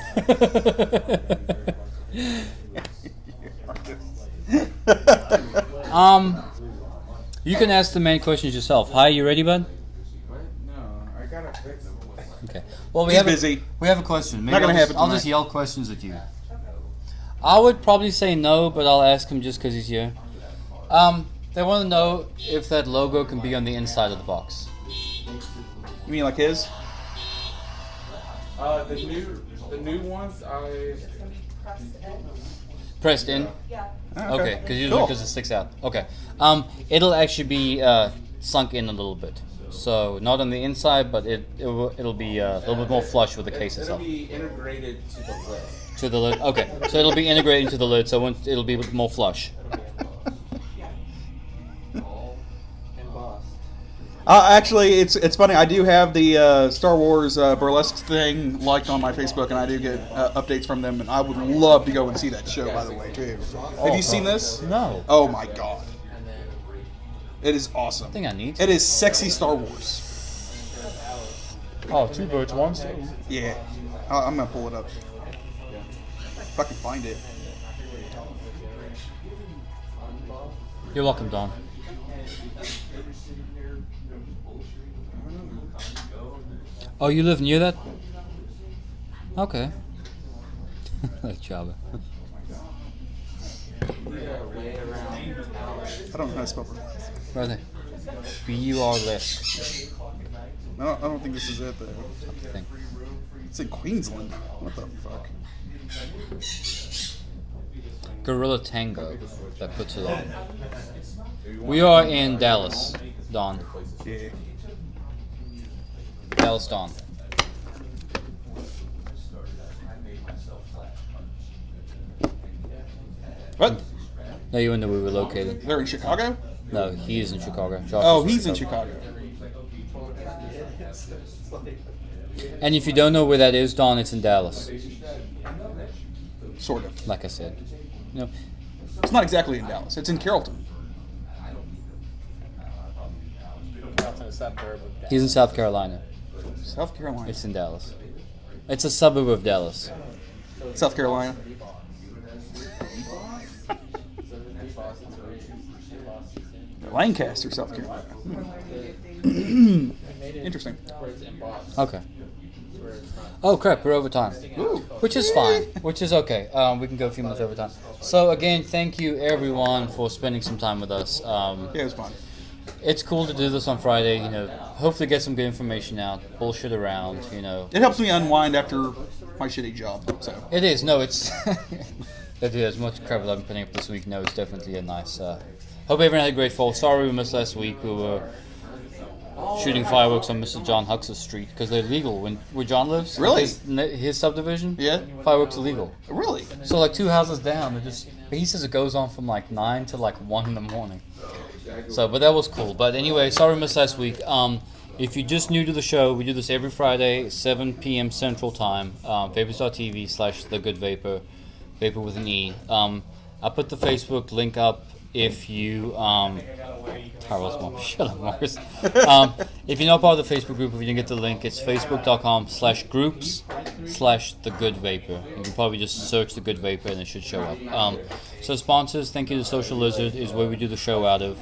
You can ask the main questions yourself. Hi, you ready, bud? What? No, I gotta fix it. Okay. Well, we He's have busy. We have a question. Maybe Not gonna I'll just, happen I'll just tonight. yell questions at you. I would probably say no, but I'll ask him just because he's here. They want to know if that logo can be on the inside of the box. You mean like his? The new ones, I. It's gonna be pressed in. Pressed in. Yeah. Okay, because usually Cool. because it sticks out. Okay. It'll actually be sunk in a little bit. So not on the inside, but it'll be a little bit more flush with the case It'll itself. be integrated to the lid. To the lid. Okay, so it'll be integrated into the lid, so it'll be a bit more flush. Embossed. Actually, it's funny. I do have the Star Wars burlesque thing liked on my Facebook, and I do get updates from them. And I would love to go and see that show, by the way, too. Have you seen this? No. Oh my god, it is awesome. I think I need to. It is sexy Star Wars. Oh, two birds, one stone. Yeah, I'm gonna pull it up if I can find it. You're welcome, Don. Oh, you live near that? Okay. Like Java. I don't know how to spell burlesque. Right there. B-U-R-less. I don't think this is it though. Thing. It's in Queensland. What the fuck? Gorilla Tango that puts it on. We are in Dallas, Don. Yeah. Dallas, Don. What? No, you wouldn't know where we were located. They're in Chicago? No, he is in Chicago. Josh Oh, is he's in Chicago. And if you don't know where that is, Don, it's in Dallas. Sort of. Like I said. You know, It's not exactly in Dallas. It's in Carrollton. he's in South Carolina. South Carolina. It's in Dallas. It's a suburb of Dallas. South Carolina. Lancaster, South Carolina. Interesting. Okay. Oh crap, we're over time. Which is fine. Which is okay. We can go a few minutes over time. So again, thank you everyone for spending some time with us. Yeah, it was fun. It's cool to do this on Friday, you know, hopefully get some good information out, bullshit around, you know. It helps me unwind after my shitty job. So It is, no, it's it is much crap that I've been putting up this week. No, it's definitely a nice hope everyone had a great fall. Sorry we missed last week. We were shooting fireworks on Mr. John Hux's street because they're legal where John lives. Really? His subdivision. Yeah. Fireworks are legal. really, So like 2 houses down, but he says it goes on from like 9 to like 1 in the morning. So, but that was cool. But anyway, sorry we missed last week. If you're just new to the show, we do this every Friday, 7 p.m. Central Time. Vapors.tv/TheGoodVaper, Vapor with an E. I put the Facebook link up if you shut up, Marcus. If you're not part of the Facebook group, if you didn't get the link, it's facebook.com/groups/TheGoodVaper. You can probably just search The Good Vapor and it should show up. So sponsors, thank you to Social Lizard, is where we do the show out of.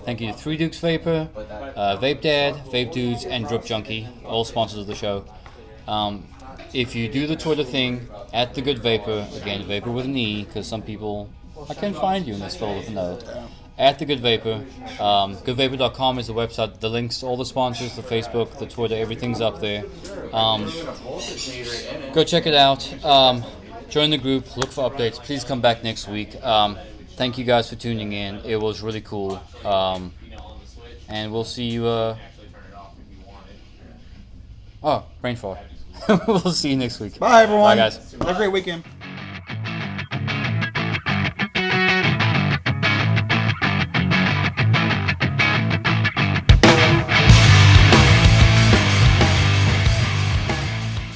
Thank you to Three Dukes Vapor, Vape Dad, Vape Dudes, and Drip Junkie, all sponsors of the show. If you do the Twitter thing at TheGoodVaper, again, Vapor with an E, because some people, I can't find you in this folder with a no. At TheGoodVaper, goodvapor.com is the website. The links to all the sponsors, the Facebook, the Twitter, everything's up there. Go check it out. Join the group. Look for updates. Please come back next week. Thank you guys for tuning in. It was really cool. And we'll see you. Brain fart. We'll see you next week. Bye, everyone. Bye, guys. Have a great weekend.